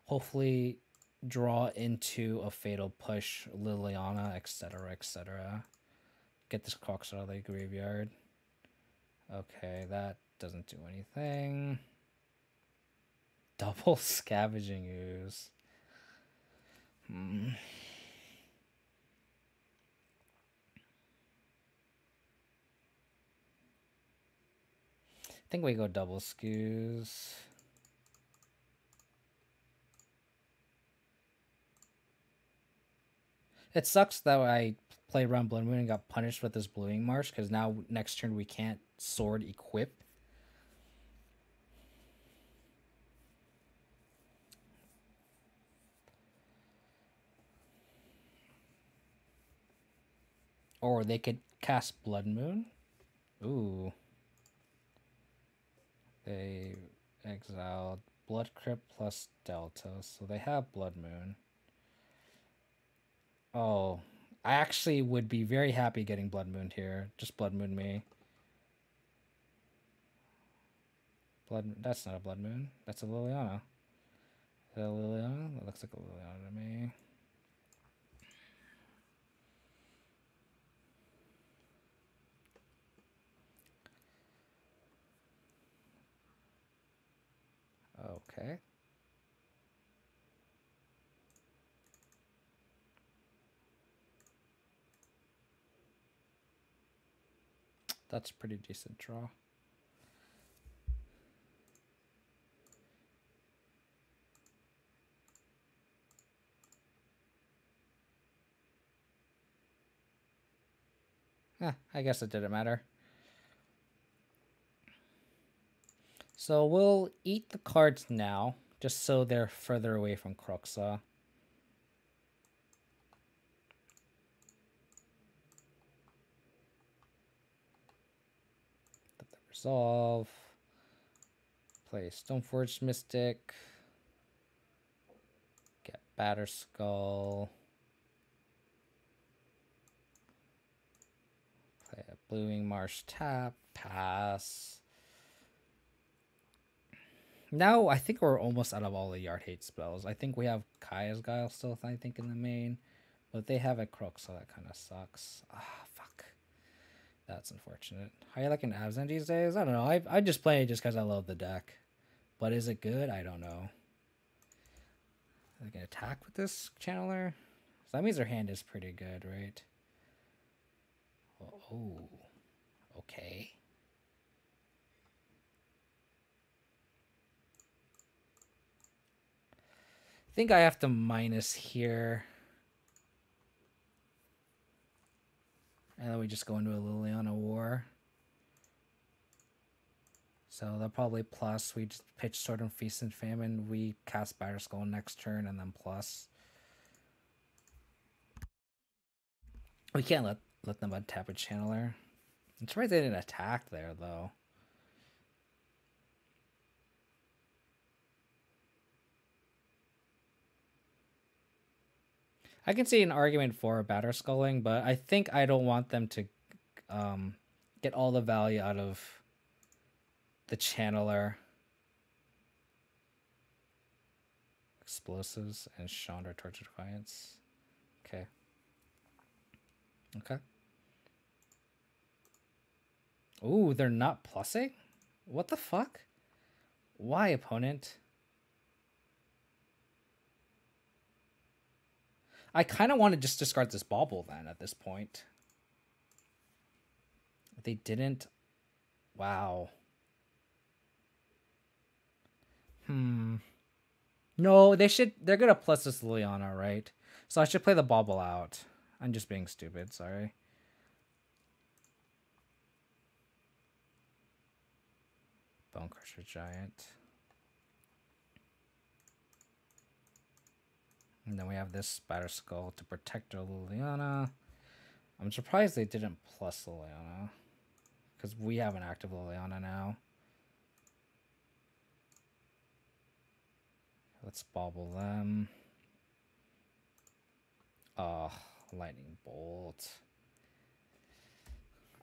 Hopefully draw into a Fatal Push, Liliana, etc., etc. Get this Crocs out of the graveyard. Okay, that doesn't do anything. Double Scavenging Ooze. I think we go double skews. It sucks that I played around Blood Moon and got punished with this Bluing Marsh, because now next turn we can't sword equip. Or they could cast Blood Moon. Ooh. They exiled Blood Crypt plus Delta, so they have Blood Moon. Oh, I actually would be very happy getting Blood Moon here. Just Blood Moon me. That's not a Blood Moon. That's a Liliana. Is that a Liliana? That looks like a Liliana to me. Okay. That's a pretty decent draw. I guess it didn't matter. So we'll eat the cards now, just so they're further away from Croxa. Let them resolve. Play Stoneforge Mystic. Get Batterskull. Blueing Marsh tap, pass. Now I think we're almost out of all the Yard Hate spells. I think we have Kaya's Guile still, I think, in the main. But they have a Croak, so that kind of sucks. Ah, fuck. That's unfortunate. How you liking Abzan these days? I don't know. I just play it just because I love the deck. But is it good? I don't know. They can attack with this channeler? So that means their hand is pretty good, right? Oh. Okay. I think I have to minus here. And then we just go into a Liliana War. So they'll probably plus. We just pitch Sword and Feast and Famine. We cast Batter Skull next turn and then plus. We can't let them untap a channeler. I'm surprised they didn't attack there though. I can see an argument for Batter Skulling, but I think I don't want them to get all the value out of the channeler. Explosives and Chandra Torch Defiance. Okay. Okay. Ooh, they're not plussing? What the fuck? Why, opponent? I kind of want to just discard this bauble then at this point. They didn't. Wow. No, they should. They're gonna plus this Liliana, right? So I should play the bauble out. I'm just being stupid. Sorry. Bone Crusher Giant. And then we have this Spider Skull to protect our Liliana. I'm surprised they didn't plus Liliana, because we have an active Liliana now. Let's bauble them. Oh, Lightning Bolt.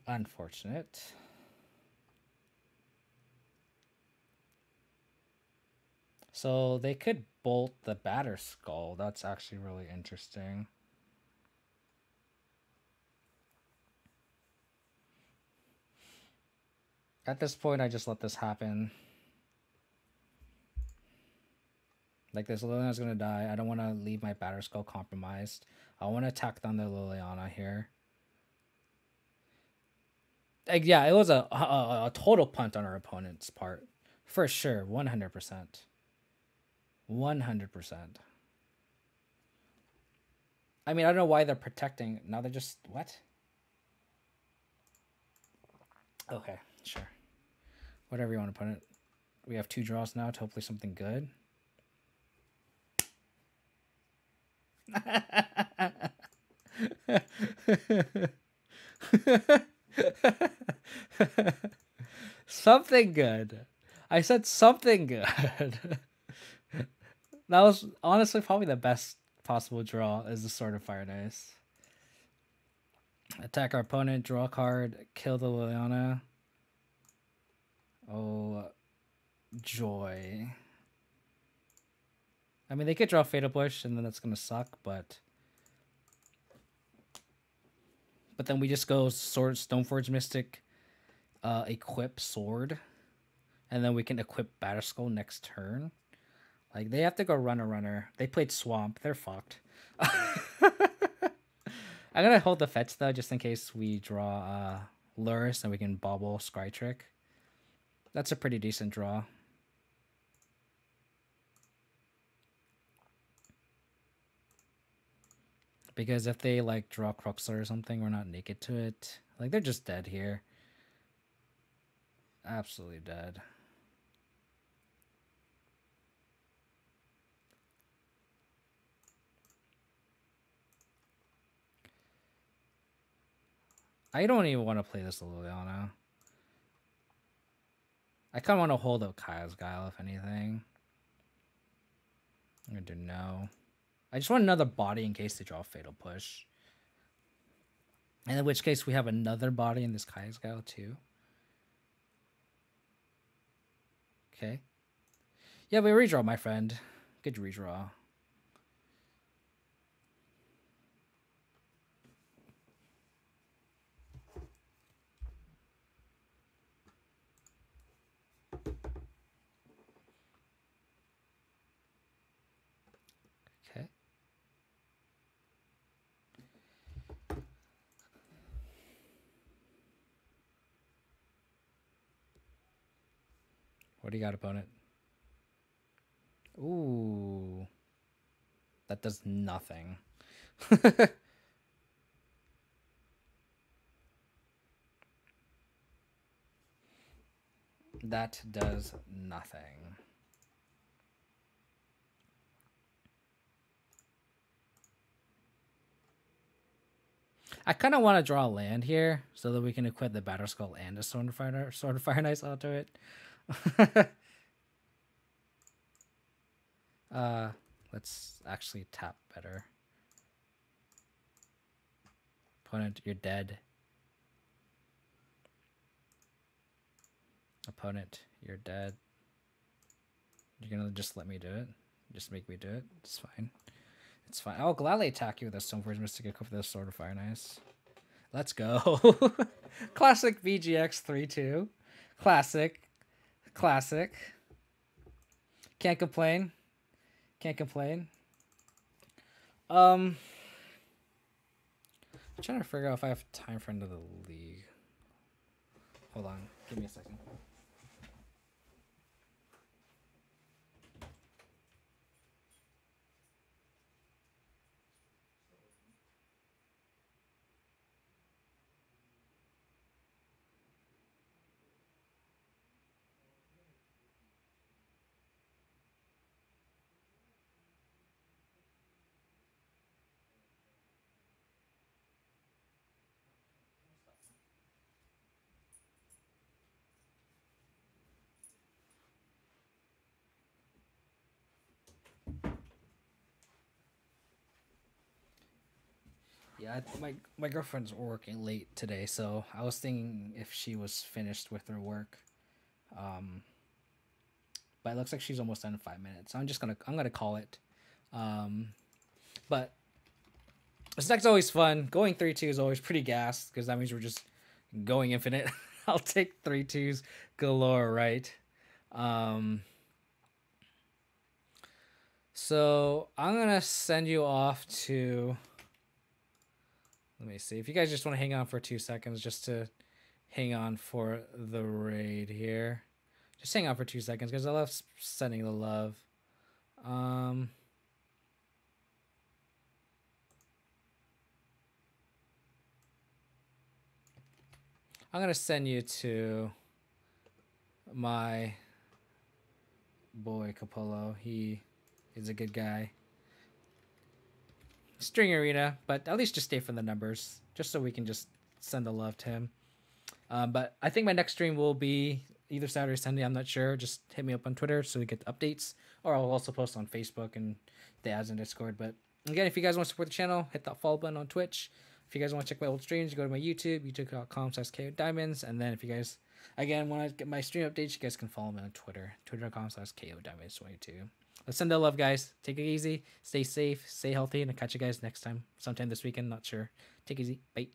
Unfortunate. So they could bolt the Batter Skull. That's actually really interesting. At this point, I just let this happen. Like, this Liliana's gonna die. I don't want to leave my Batter Skull compromised. I want to attack down the Liliana here. Like, yeah, it was a total punt on our opponent's part. For sure, 100%. 100%. I mean, I don't know why they're protecting. Now they're just... What? Okay, sure. Whatever you want to put it. We have 2 draws now to hopefully something good. Something good. I said something good. That was honestly probably the best possible draw is the Sword of Fire and Ice. Attack our opponent, draw a card, kill the Liliana. Oh, joy. I mean, they could draw Fatal Push, and then that's gonna suck, but then we just go Sword, Stoneforge Mystic, equip Sword, and then we can equip Batter Skull next turn. Like, they have to go runner. They played Swamp. They're fucked. I'm gonna hold the fetch though, just in case we draw Luris and we can bobble Scry Trick. That's a pretty decent draw. Because if they like draw Cruxler or something, we're not naked to it. Like, they're just dead here. Absolutely dead. I don't even want to play this Liliana. I kind of want to hold up Kaya's Guile, if anything. I'm going to do no. I just want another body in case they draw a Fatal Push. And in which case we have another body in this Kai's too. Okay. Yeah, we redraw, my friend. Good redraw. Okay. What do you got, opponent? Ooh. That does nothing. That does nothing. I kind of want to draw a land here so that we can equip the Battle Skull and a Sword of Fire Knights onto it. Let's actually tap better. Opponent, you're dead. Opponent, you're dead. You're gonna just let me do it? Just make me do it? It's fine. It's fine. I'll gladly attack you with a Stoneforge Mystic equipped with a Sword of Fire Knights. Let's go. Classic VGX 3-2. Classic. Classic. Can't complain. Can't complain. I'm trying to figure out if I have time for another league. Hold on. Give me a second. Yeah, my girlfriend's working late today, so I was thinking if she was finished with her work. But it looks like she's almost done in 5 minutes. So I'm gonna call it. But this deck's always fun. Going 3-2 is always pretty gas because that means we're just going infinite. I'll take 3-2s galore, right? So I'm gonna send you off to. Let me see if you guys just want to hang on for 2 seconds, just to hang on for the raid here. Just hang on for 2 seconds because I love sending the love. I'm gonna send you to my boy Capullo. He is a good guy. String Arena, but at least just stay for the numbers, just so we can just send the love to him. But I think my next stream will be either Saturday or Sunday. I'm not sure. Just hit me up on Twitter so we get the updates, or I'll also post on Facebook and the ads in Discord. But again, if you guys want to support the channel, hit that follow button on Twitch. If you guys want to check my old streams, go to my YouTube, youtube.com/KODiamonds. And then if you guys, again, want to get my stream updates, you guys can follow me on Twitter, twitter.com/KODiamonds22. Let's send the love, guys. Take it easy. Stay safe. Stay healthy. And I'll catch you guys next time. Sometime this weekend. Not sure. Take it easy. Bye.